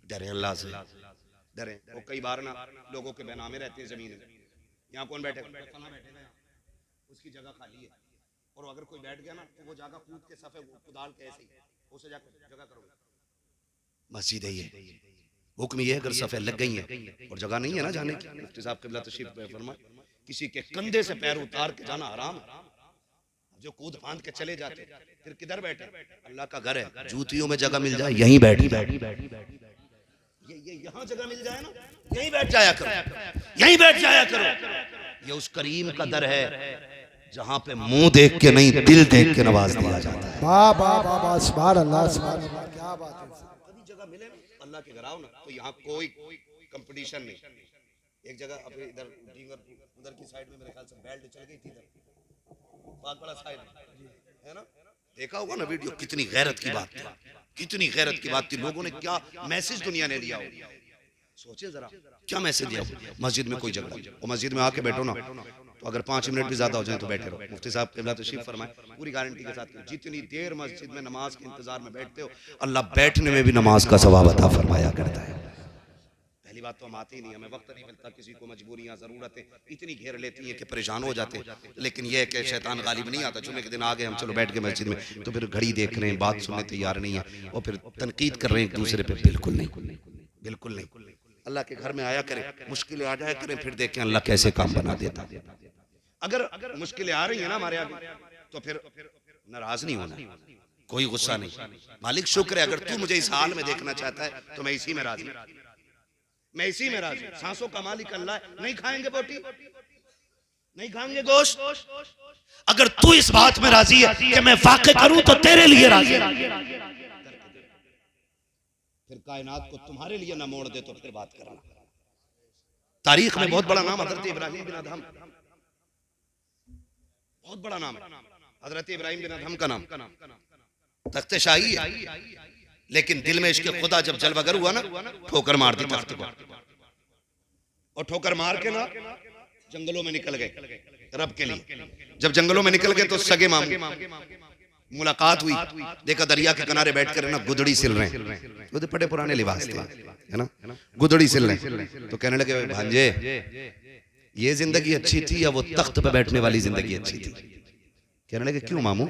डरे अल्लाह से, डरे। वो कई बार ना लोगों के बेनामे रहते हैं जमीन में, यहाँ कौन बैठेगा, बैठेगा, उसकी जगह खाली है, और अगर कोई बैठ गया ना तो वो जगह कूद के सफे कुदाल के ऐसे ही उसे जाकर जगह करोगे। मस्जिद है ये, हुक्म ये है अगर सफे लग गई है और जगह नहीं है ना जाने की, मुफ्ती साहब क़िबला तशरीफ फरमाए, किसी के कंधे से पैर उतार के जाना हराम है। जो कूद फांद के चले जाते फिर किधर बैठे, अल्लाह का घर है, जूतियों में जगह मिल जाए यहीं बैठ, ये यहाँ जगह मिल जाए ना यहीं बैठ जाया करो, यहीं बैठ जाया करो। ये उस करीम का दर है जहाँ पे मुंह देख के नहीं दिल देख के नवाज दिया जाता है। वाह वाह वाह वाह, सुभान अल्लाह, सुभान अल्लाह, क्या बात है। कभी जगह मिले ना अल्लाह के घर आओ ना तो यहाँ कोई कंपटीशन नहीं। एक जगह अपने इधर उधर की साइड में मेरे ख्याल से बेल्ट चल गई थी, इधर बहुत बड़ा साइड है ना, देखा होगा ना वीडियो, कितनी गैरत की बात थी, कितनी गैरत की बात थी। लोगों ने क्या मैसेज दुनिया ने दिया हो, सोचे जरा क्या मैसेज दिया। मस्जिद में कोई झगड़ा और मस्जिद में आके बैठो ना तो अगर 5 मिनट भी ज्यादा हो जाए तो बैठे रहो। मुफ्ती साहब क़िबला तशरीफ फरमाए, पूरी गारंटी के साथ जितनी देर मस्जिद में नमाज के इंतजार में बैठते हो अल्लाह बैठने में भी नमाज का सवाब अता फरमाया करता है। पहली बात तो हम आते ही नहीं, हमें वक्त नहीं मिलता, किसी को मजबूरियां जरूरतें इतनी घेर लेती हैं कि परेशान हो जाते हैं। लेकिन यह है कि शैतान गालिब नहीं आता, जुम्मे के दिन आ गए हम, चलो बैठ के मस्जिद में, तो फिर घड़ी देख रहे हैं, बात सुनने तैयार नहीं है और फिर तनकीद कर रहे हैं एक दूसरे पे। बिल्कुल नहीं, बिल्कुल नहीं। अल्लाह के घर में आया करें, मुश्किलें आ जाया करें, फिर देखें अल्लाह कैसे काम बना देता। अगर मुश्किलें आ रही है ना हमारे आगे तो फिर नाराज नहीं होना, कोई गुस्सा नहीं। मालिक शुक्र है, अगर तू मुझे इस हाल में देखना चाहता है तो मैं इसी में राजी, मैं इसी में राजी। सांसों का मालिक अल्लाह है, नहीं खाएंगे बोटी, नहीं खाएंगे गोश्त, अगर तू इस बात में राजी है कि मैं वाक़ई करूं तो तेरे लिए राजी है। फिर कायनात को तुम्हारे लिए ना मोड़ दे तो फिर बात करना। तारीख में बहुत बड़ा नाम हजरत इब्राहिम बिन अदहम, बहुत बड़ा नाम है हजरत इब्राहिम बिन अदहम का नाम। तख्ते शाही है, लेकिन दिल में इश्क़ खुदा जब जलवागर हुआ ना ठोकर मार दी तख्त को, और ठोकर मार के ना जंगलों में निकल गए रब के लिए। जब जंगलों में निकल गए तो सगे मामू मुलाकात हुई, देखा दरिया के किनारे बैठकर ना गुदड़ी सिल रहे हैं, वो तो बड़े पुराने लिबास थे है ना, गुदड़ी सिल रहे हैं। तो कहने लगे भांजे ये जिंदगी अच्छी थी या वो तख्त पे बैठने वाली जिंदगी अच्छी थी। कहने लगे क्यों मामू,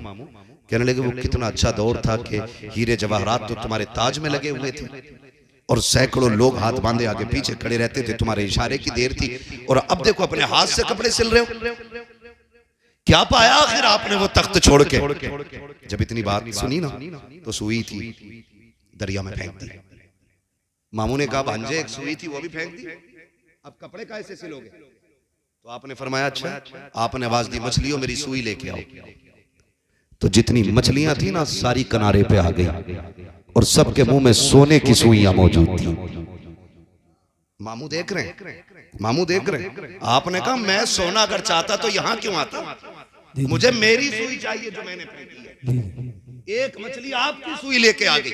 कहने लगे वो कितना अच्छा दौर था कि हीरे जवाहरात तो तुम्हारे ताज में लगे हुए थे और सैकड़ों लोग हाथ बांधे आगे पीछे खड़े रहते थे, तुम्हारे इशारे की देर थी, और अब देखो अपने हाथ से कपड़े सिल रहे हो। क्या पाया आखिर आपने वो तख्त छोड़ के। जब इतनी बात सुनी ना तो सुई थी दरिया में फेंक दी। मामू ने कहा भांजे एक सुई थी वो भी फेंक दी, अब कपड़े कैसे सिलोगे। तो आपने फरमाया अच्छा, आपने आवाज दी मछलियों मेरी सुई लेके आओ। तो जितनी मछलियां थी ना सारी किनारे पे आ गई और सबके मुंह में सोने की सुइयां मौजूद थी। मामू देख रहे हैं, मामू देख रहे हैं। आपने कहा मैं सोना अगर चाहता तो यहां क्यों आता, मुझे मेरी सुई चाहिए जो मैंने फेंकी है। एक मछली आपकी सुई लेके आ गई,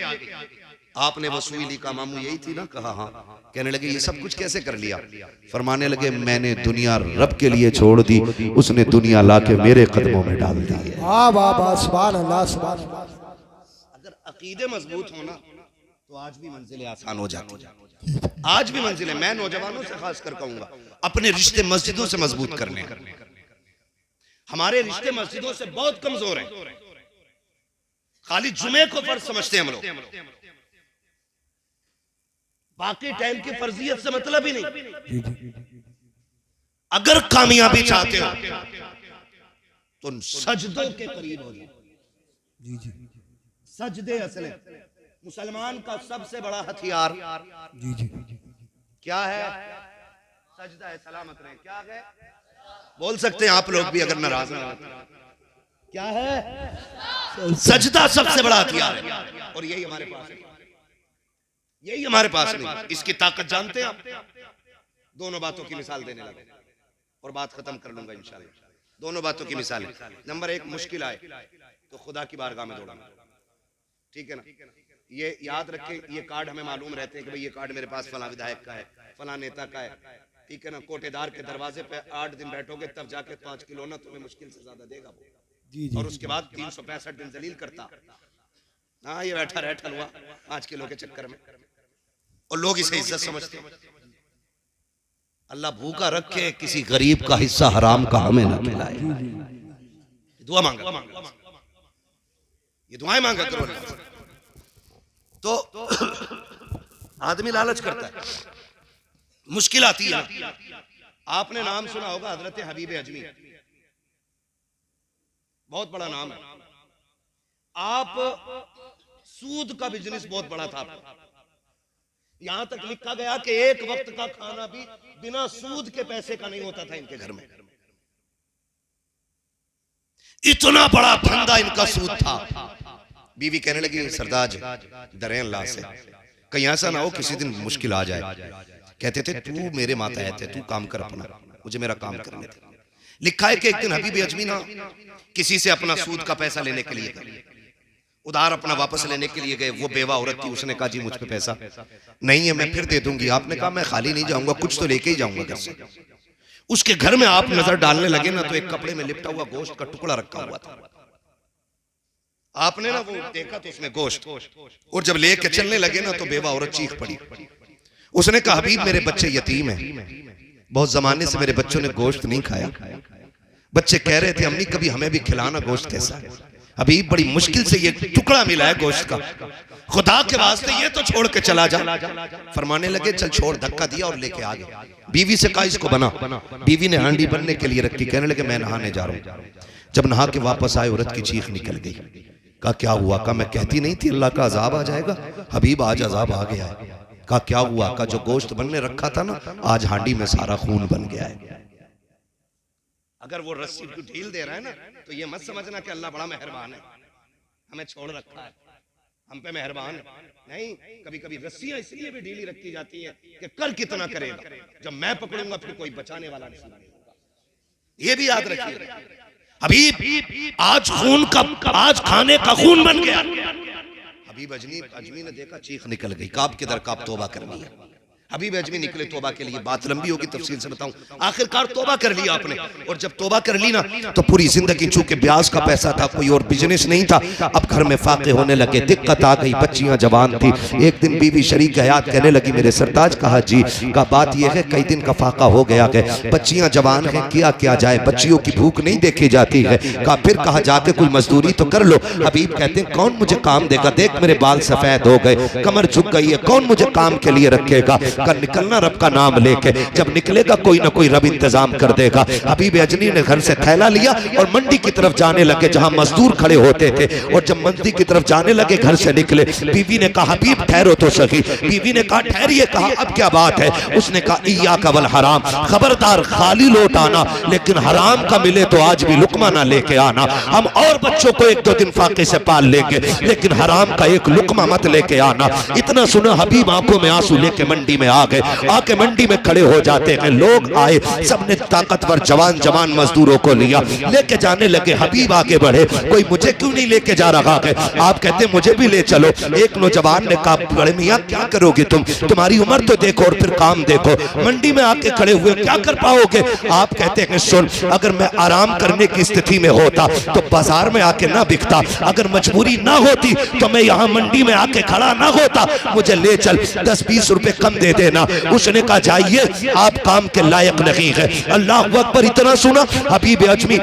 आपने वो सुई ली। का मामू यही थी ना, कहा हाँ। कहने लगे ये सब कुछ कैसे कर लिया। फरमाने लगे मैंने दुनिया रब के लिए छोड़ दी, उसने दुनिया लाके मेरे कदमों में डाल दी है। वाह वाह वाह, सुभान अल्लाह, सुभान अल्लाह। अगर अकीदे मजबूत होना तो आज भी मंजिलें आसान हो जाती, आज भी मंजिलें। मैं नौजवानों से खास कर कहूंगा अपने रिश्ते मस्जिदों से मजबूत करने। हमारे रिश्ते मस्जिदों से बहुत कमजोर हैं, खाली जुमे को फर्ज समझते हैं हम लोग, बाकी टाइम की फर्जियत से मतलब ही नहीं। जी जी अगर कामयाबी चाहते हो तो सजदों के करीब हो जाओ। जी जी सजदे असले मुसलमान का सबसे बड़ा हथियार जी जी क्या है? सजदा है। सलामत रहे। क्या है? बोल सकते हैं आप लोग भी अगर नाराज ना हो। क्या है? सजदा सबसे बड़ा हथियार है और यही हमारे पास है। यही हमारे पास नहीं। इसकी ताकत जानते हैं आप? दोनों बातों की मिसाल देने लगे और बात खत्म कर लूंगा इंशाल्लाह। दोनों बातों की मिसाल। नंबर एक, मुश्किल आए तो खुदा की बारगाह में दौड़ना। ठीक है ना? ये याद रखें, ये कार्ड हमें मालूम रहते हैं कि भाई ये कार्ड मेरे पास फला विधायक का है, फला नेता का है। ठीक है ना? कोटेदार के दरवाजे पे 8 दिन बैठोगे तब जाके 5 किलो ना तुम्हें मुश्किल से ज्यादा देगा वो। जी जी और उसके बाद 365 दिन जलील करता। हाँ, ये बैठा रहता हुआ 5 किलो के चक्कर में, और लोग इसे इज्जत समझते हैं। अल्लाह भूखा रखे, किसी गरीब का हिस्सा हराम का हमें ना खिलाए। दुआ मांगा, ये दुआएं मांगा करो। तो आदमी लालच करता है, मुश्किल आती है। आपने नाम सुना होगा हजरत हबीब अजमी, बहुत बड़ा नाम है। आप सूद का बिजनेस बहुत बड़ा था। यहां तक लिखा गया कि एक वक्त का खाना भी बिना सूद के पैसे का नहीं होता था इनके घर में। इतना बड़ा धंधा इनका सूद था। बीवी कहने लगी, सरदार डरे अल्लाह से, कहीं ऐसा ना हो किसी दिन मुश्किल आ जाए। कहते थे तू मेरे मातहत है, तू काम कर अपना, मुझे मेरा काम करने दे। लिखा है कि एक दिन हबीब अजमी ना किसी से अपना सूद का पैसा लेने के लिए, उधार अपना वापस लेने के लिए गए। वो बेवा औरत थी, उसने कहा जी मुझ पे पैसा नहीं है, मैं फिर दे दूंगी। आपने कहा मैं खाली नहीं जाऊंगा, कुछ तो लेके ही जाऊंगा घर से। उसके घर में आप नजर डालने लगे ना तो एक कपड़े में लिपटा हुआ गोश्त का टुकड़ा रखा हुआ था। आपने ना वो देखा तो उसमें गोश्त, और जब लेके चलने लगे ना तो बेवा औरत चीख पड़ी। उसने कहा हबीब मेरे बच्चे यतीम हैं, बहुत जमाने से मेरे बच्चों ने गोश्त नहीं खाया। बच्चे कह रहे थे अम्मी कभी हमें भी खिलाना, गोश्त कैसा है। हबीब बड़ी मुश्किल से ये टुकड़ा मिला है गोश्त का, खुदा के वास्ते ये तो छोड़ के चला जा। फरमाने लगे चल छोड़, धक्का दिया और लेके आ गए। बीवी से कहा इसको बना। बीवी ने हांडी बनने के लिए रखी। कहने लगे मैं नहाने जा रहा हूँ। जब नहा के वापस आए औरत की चीख निकल गई। कहा क्या हुआ? कहा मैं कहती नहीं थी अल्लाह का अजाब आ जाएगा। हबीब आज अजाब आ गया है। कहा क्या हुआ? कहा जो गोश्त बनने रखा था ना, आज हांडी में सारा खून बन गया है। अगर वो रस्सी को ढील दे रहा है ना तो ये मत समझना कि अल्लाह बड़ा मेहरबान है, हमें छोड़ रखा है, हम पे मेहरबान है। नहीं, कभी कभी रस्सियां इसलिए भी ढीली रखी जाती हैं कि कर कितना करेगा, जब मैं पकड़ूंगा फिर कोई बचाने वाला नहीं होगा। ये भी याद रखिए। हबीब आज खून का, आज खाने का खून बन गया। हबीब अजमी ने देखा, चीख निकल गई। काब के दर काब तौबा करनी है। हबीब अजमी निकले तौबा के लिए। बात लंबी होगी, तफसील से बताऊं। आखिरकार तौबा कर लिया आपने, और जब तौबा कर ली ना तो पूरी जिंदगी, चूंकि ब्याज का पैसा था, कोई और बिजनेस नहीं था, अब घर में फाके होने लगे, दिक्कत आ गई। बच्चियां जवान थी। एक दिन बीवी शरीक हयात कहने लगी मेरे सरताज। कहा जी। का बात यह है कई दिन का फाका हो गया है, बच्चियां जवान है, किया जाए, बच्चियों की भूख नहीं देखी जाती है। कहा फिर कहा जाके कोई मजदूरी तो कर लो। हबीब कहते हैं कौन मुझे काम देगा? देख मेरे बाल सफेद हो गए, कमर झुक गई है, कौन मुझे काम के लिए रखेगा? कर निकलना रब का नाम लेके, जब निकलेगा कोई ना कोई रब इंतजाम कर देगा। हबीब अजनी ने घर से थैला लिया और मंडी की तरफ जाने लगे जहां मजदूर खड़े होते थे। और जब मंडी की तरफ जाने लगे, घर से निकले। बीवी ने कहा हबीब ठहरो तो सही। बीवी ने कहा ठहरिए। कहा अब क्या बात है? उसने कहा इया का वल हराम, खबरदार खाली लौट आना, लेकिन हराम का मिले तो आज भी लुकमा ना लेके आना। हम और बच्चों को 1-2 दिन फाके से पाल लेंगे, लेकिन हराम का एक लुकमा मत लेके आना। इतना सुना हबीब आंखों में आंसू लेके मंडी में आ गए। आके मंडी में खड़े हो जाते हैं। लोग आए, सबने ताकतवर जवान मजदूरों को लिया, लेके जाने लगे। हबीब आगे बढ़े, कोई मुझे क्यों नहीं लेके जा रहा है? आप कहते मुझे भी ले चलो। एक नौजवान ने कहा बड़े मियां क्या करोगे तुम? तुम्हारी उम्र तो देखो और फिर काम देखो। मंडी में आके खड़े हुए, क्या कर पाओगे? आप कहते हैं सुन, अगर मैं आराम करने की स्थिति में होता तो बाजार में आके ना बिकता, अगर मजबूरी ना होती तो मैं यहाँ मंडी में आके खड़ा ना होता। मुझे ले चल, 10-20 रुपए कम दे दे देना। उसने कहा जाइए, आप काम के लायक नहीं है। अल्लाह अकबर। इतना सुना हबीब अजमी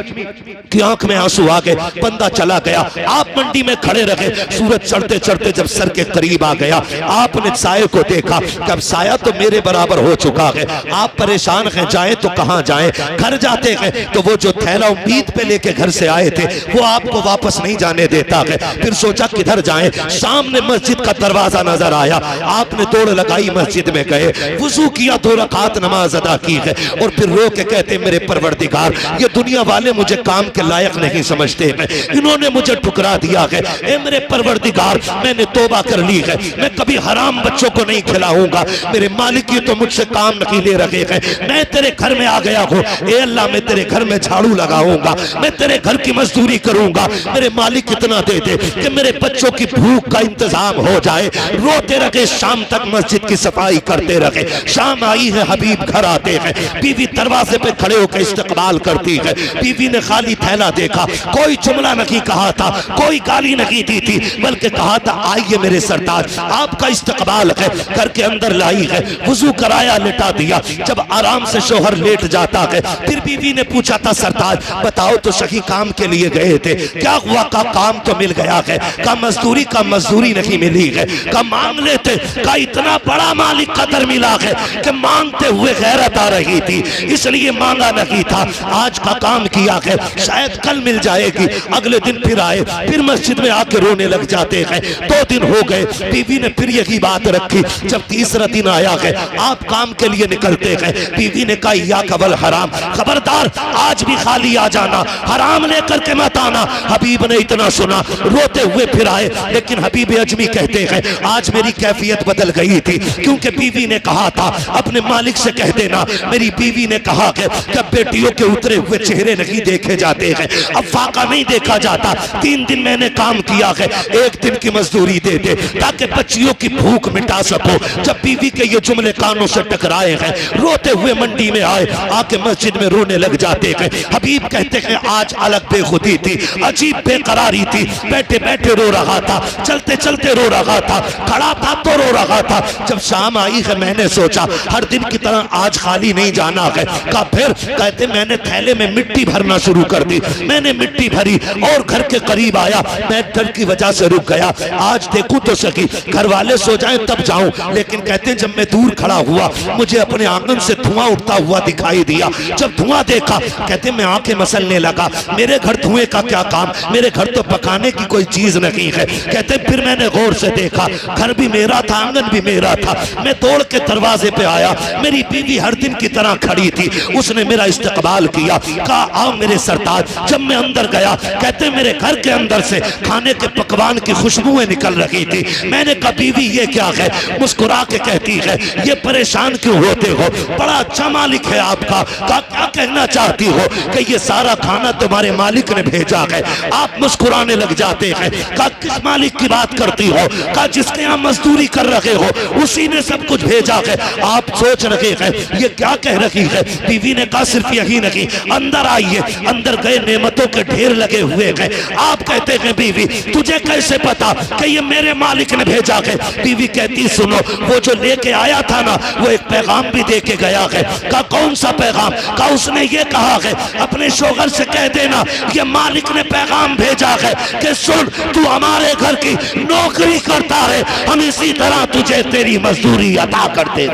की आंख में आंसू आ गए, बंदा चला गया। आप मंडी में खड़े रहे, सूरज चढ़ते चढ़ते जब सर के करीब आ गया, आपने साये को देखा, कब साया तो मेरे बराबर हो चुका है, आप परेशान हैं, जाएं तो कहां जाएं। घर जाते हैं तो वो जो थैला उम्मीद पे लेके घर से आए थे वो आपको वापस नहीं जाने देता है। फिर सोचा किधर जाएं, सामने मस्जिद का दरवाजा नजर आया, आपने दौड़ लगाई, मस्जिद में गए, वुजू किया, 2 रकात नमाज अदा की है और फिर रो के कहते मेरे परवरदिगार, ये दुनिया वाले मुझे काम के लायक नहीं समझते हैं, इन्होंने मुझे ठुकरा दिया है। ए मेरे परवरदिगार, मैंने तौबा कर ली है, मैं कभी हराम बच्चों को नहीं खिलाऊंगा। मेरे मालिक ये तो मुझसे काम नहीं ले रहे हैं, मैं तेरे घर में आ गया हूँ। ए अल्लाह, मैं तेरे घर में झाड़ू लगाऊंगा, मैं तेरे घर की मजदूरी करूंगा, मेरे मालिक इतना दे दे कि मेरे बच्चों की भूख का इंतजाम हो जाए। रोते रहे, शाम तक मस्जिद की सफाई करते रहे। शाम आई है, हबीब घर आते हैं, बीवी दरवाजे पे खड़े होकर इस्तकबाल करती है। बीवी ने खाली थैला देखा, कोई जुमला नहीं कहा था, कोई गाली नहीं दी थी, बल्कि कहा था आइए मेरे सरदार, आपका इस्तकबाल है। घर के अंदर लाई है, वुजू कराया, लिटा दिया। जब आराम से शोहर लेट जाता है, फिर बीवी ने पूछा था सरदार बताओ तो सही, काम के लिए गए थे, क्या हुआ? का काम तो मिल गया है, का मजदूरी का मजदूरी नहीं मिली है, का मांग लेते, का इतना बड़ा मालिक कदर मिला है कि मांगते हुए गैरत आ रही थी, इसलिए मांगा नहीं था। आज का काम किया है, शायद कल मिल जाएगी। अगले दिन फिर आए, फिर मस्जिद में आके रोने लग जाते हैं। 2 दिन हो गए, बीवी ने फिर यही बात रखी। जब तीसरा दिन आया है, आप काम के लिए निकलते हैं, बीवी ने कहा या कबल हराम, खबरदार आज भी खाली आ जाना, हराम लेकर के मत आना। हबीब ने इतना सुना, रोते हुए फिर आए, लेकिन हबीब अजमी कहते हैं आज मेरी कैफियत बदल गई थी, क्योंकि बीवी ने कहा था अपने मालिक से कह देना, मेरी बीवी ने कहा कि बेटियों के उतरे हुए चेहरे नहीं देखे जाते हैं, अब फाका नहीं देखा जाता। 3 दिन मैंने काम किया है, 1 दिन की मजदूरी दे दे ताकि बच्चियों की भूख मिटा सको। जब बीवी के ये जुमले कानों से टकराए हैं, रोते हुए मंडी में आए, आके मस्जिद में रोने लग जाते हैं। हबीब कहते हैं आज अलग बेखुदी थी, अजीब बेकरारी थी, बैठे बैठे रो रहा था, चलते चलते रो रहा था, खड़ा था तो रो रहा था। जब शाम आई है, मैंने सोचा हर दिन की तरह आज खाली नहीं जाना है। का फिर कहते मैंने थैले में मिट्टी भरना शुरू कर दी, मैंने मिट्टी भरी और घर के करीब आया, मैं डर की वजह से रुक गया, आज देखूं तो सही, घर वाले सो जाएं तब जाऊं। लेकिन कहते जब मैं दूर खड़ा हुआ, मुझे अपने आंगन से धुआं उठता हुआ दिखाई दिया। जब धुआं देखा, कहते मैं आंखें मसलने लगा, मेरे घर धुएं का क्या काम, मेरे घर तो पकाने की कोई चीज नहीं है। कहते फिर मैंने गौर से देखा, घर भी मेरा था, आंगन भी मेरा था। मैं दौड़ के दरवाजे पे आया, मेरी बीवी हर दिन की तरह खड़ी थी, उसने मेरा इस्तकबाल किया, कहा आओ मेरे सरताज। जब मैं अंदर गया, कहते मेरे घर के अंदर से खाने के पकवान की खुशबुएं निकल रही थी। मैंने कहा बीवी ये क्या है? मुस्कुरा के कहती है ये परेशान क्यों होते हो, बड़ा अच्छा मालिक है आपका। कहा क्या कहना चाहती हो? कि ये सारा खाना तुम्हारे मालिक ने भेजा है। आप मुस्कुराने लग जाते हैं। कहा किस मालिक की बात करती हो? कहा जिसके यहाँ मजदूरी कर रहे हो उसी ने सब कुछ भेजा है। आप सोच रहे हैं ये क्या कह रही है? बीवी ने कहा सिर्फ यही नहीं, अंदर आइए। अंदर गए, नेमतों के ढेर लगे हुए हैं। आप कहते हैं बीवी तुझे कैसे पता कि ये मेरे मालिक ने भेजा है? बीवी कहती सुनो, वो जो लेके आया था ना, वो एक पैगाम भी दे के गया है। कहा कौन सा पैगाम? कहा उसने ये कहा है अपने शोहर से कह देना ये मालिक ने पैगाम भेजा है कि सुन तू हमारे घर की नौकरी करता है, हम इसी तरह तुझे तेरी मजदूरी अदा करते हैं।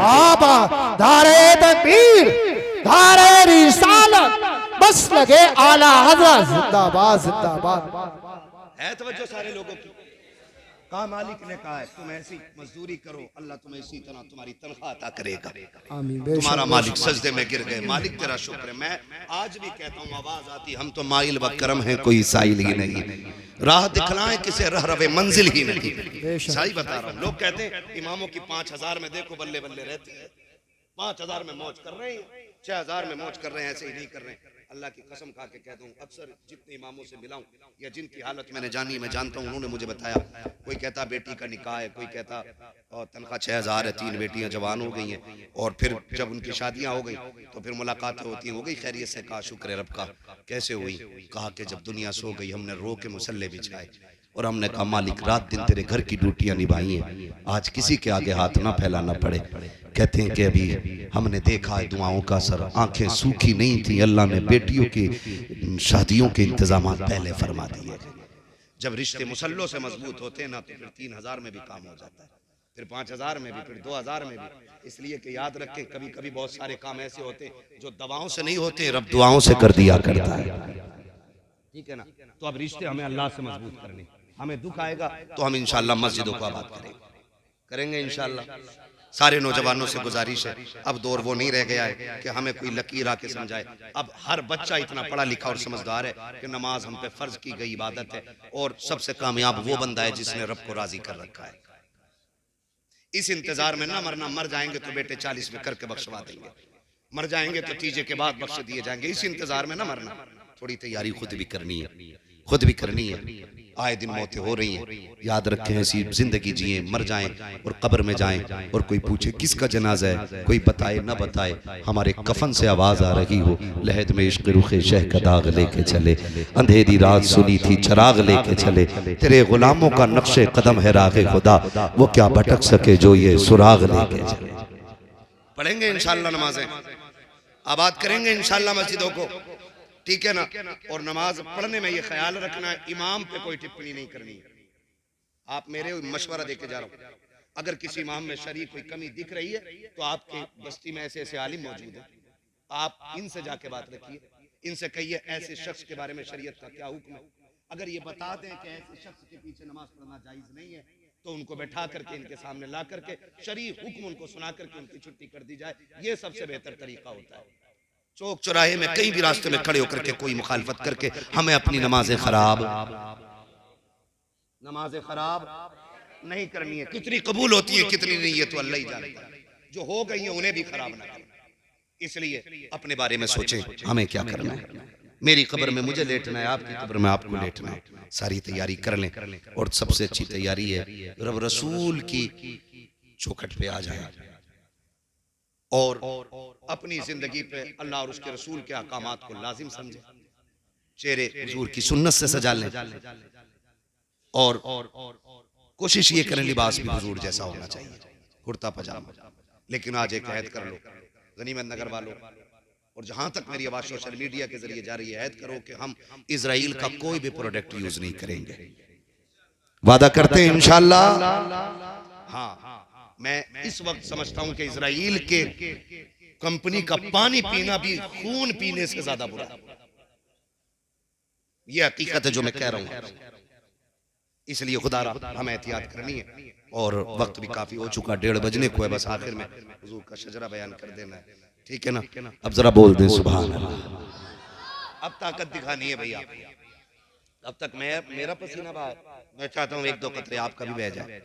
धारे तकबीर, धारे रिसालत, बस लगे आला हज़रत, जिंदाबाद जिंदाबाद। है तवज्जो सारे लोगों की। कहा मालिक ने कहा है तुम ऐसी मजदूरी करो, अल्लाह तुम्हें इसी तरह तुम्हारी तनख्वाह अता करेगा। तुम्हारा मालिक सजदे में गिर गए, मालिक तेरा शुक्र है। मैं आज भी कहता हूँ, आवाज आती हम तो माइल व करम है, कोई साइल ही नहीं, राह दिखलाएं किसे रह रवे मंजिल ही नहीं। सही बता रहा हूँ। लोग कहते हैं इमामों की 5000 में देखो बल्ले बल्ले रहते हैं, 5000 में मौज कर रहे हैं, 6000 में मौज कर रहे हैं, ऐसे ही नहीं कर रहे हैं। अल्लाह की कसम खा के कहता हूँ, अक्सर जितने इमामों से मिला हूँ या जिनकी हालत मैंने जानी, मैं जानता हूँ, उन्होंने मुझे बताया, कोई कहता बेटी का निकाह है, कोई कहता और तनख्वाह 6000 है, 3 बेटियां जवान हो गई हैं, और फिर जब उनकी शादियां हो गई तो फिर मुलाकातें होती, हो गई खैरियत से? कहा शुक्र है रब का। कैसे हुई? कहा कि जब दुनिया सो गई हमने रो के मुसल्ले बिछाए और हमने कहा मालिक रात दिन तेरे घर की ड्यूटियां निभाई हैं, आज किसी के आगे हाथ ना फैलाना पड़े। कहते हैं कि अभी हमने देखा है दुआओं का असर, आंखें सूखी नहीं थी, अल्लाह ने बेटियों की शादियों के इंतजाम पहले फरमा दिए। जब रिश्ते मुसल्लों से मजबूत होते हैं ना तो फिर 3000 में भी काम हो जाता है, फिर 5000 में भी, फिर 2000 में भी। इसलिए कि याद रखें कभी कभी बहुत सारे काम ऐसे होते हैं जो दवाओं से नहीं होते, रब दुआओं से कर दिया करता है। ठीक है ना। तो अब रिश्ते हमें अल्लाह से मजबूत करने, हमें दुख आएगा तो हम इंशाल्लाह मस्जिदों को आबाद करेंगे इंशाल्लाह। सारे नौजवानों से गुजारिश है, अब दौर वो नहीं रह गया है कि हमें कोई लकीर आके समझाए। अब हर बच्चा इतना पढ़ा लिखा और समझदार है कि नमाज हम पे फर्ज की गई इबादत है, और सबसे कामयाब वो बंदा है जिसने रब को राजी कर रखा है। इस इंतजार में ना मरना, मर जाएंगे तो बेटे 40 में करके बख्शवा देंगे, मर जाएंगे तो तीजे के बाद बख्श दिए जाएंगे। इस इंतजार में ना मरना, थोड़ी तैयारी खुद भी करनी है, खुद भी करनी है। आए दिन मौतें हो रही हैं, याद रखें ऐसी जिंदगी जिए, मर जाएं और कब्र में जाएं और कोई पूछे किसका जनाजा है, कोई बताए ना बताए, हमारे कफन से आवाज आ रही हो, लहद में इश्क रुखे शह का दाग लेके चले, अंधेरी रात सुनी थी चराग लेके चले, तेरे गुलामों का नक्शे कदम है रागे खुदा, वो क्या भटक सके जो ये सुराग लेके चले। पढ़ेंगे इंशाल्लाह नमाजें, आबाद करेंगे इंशाल्लाह मस्जिदों को, ठीक है ना। और नमाज पढ़ने में ये ख्याल रखना है, इमाम पे कोई टिप्पणी नहीं करनी है। आप मेरे मशवरा देके जा रहा हूँ, अगर किसी इमाम में शरीक कोई कमी दिख रही है तो आपके बस्ती में ऐसे ऐसे आलिम मौजूद है, आप इनसे जाके बात रखिए, इनसे कहिए ऐसे शख्स के बारे में शरीयत का क्या हुक्म है। अगर ये बता दें कि ऐसे शख्स के पीछे नमाज पढ़ना जायज नहीं है तो उनको बैठा करके इनके सामने ला करके शरीय हुक्म उनको सुना करके उनकी छुट्टी कर दी जाए, ये सबसे बेहतर तरीका होता है। चौक चौराहे में कहीं भी रास्ते में खड़े होकर के कोई मुखालफत करके हमें अपनी नमाजें खराब नहीं करनी है। कितनी कबूल होती है कितनी नहीं है तो अल्लाह ही जानता है, जो हो गई है उन्हें भी खराब ना करें। इसलिए अपने बारे में सोचें हमें क्या करना है। मेरी कब्र में मुझे लेटना है, आपकी कब्र में आपको लेटना है, सारी तैयारी कर लें। और सबसे अच्छी तैयारी है रब रसूल की चौखट पे आ जाए और अपनी जिंदगी पे अल्लाह और उसके रसूल के अहकामात को लाजिम समझे, चेहरे हुजूर की सुन्नत से सजा लें और कोशिश ये करें लिबास भी हुजूर जैसा होना चाहिए, कुर्ता पजामा। लेकिन आज एक ऐद कर लो गनीमत नगर वालों, और जहां तक मेरी आवाज सोशल मीडिया के जरिए जा रही है, ऐद करो कि हम इजराइल का कोई भी प्रोडक्ट यूज नहीं करेंगे। वादा करते हैं इंशाअल्लाह। हाँ, मैं इस वक्त समझता हूं कि इजराइल के कंपनी का पानी पीना भी खून पीने से ज्यादा बुरा है। यह हकीकत है जो मैं कह रहा हूं। इसलिए खुदारा हमें एहतियात करनी है और वक्त भी काफी हो चुका, 1:30 बजने को है। बस आखिर में हुजूर का शजरा बयान कर देना है, ठीक है ना। अब जरा बोल दें सुभान अल्लाह। अब ताकत दिखानी है भैया। अब तक मेरा पसीना बहा, मैं चाहता हूँ 1-2 कतरे आपका भी बह जाए।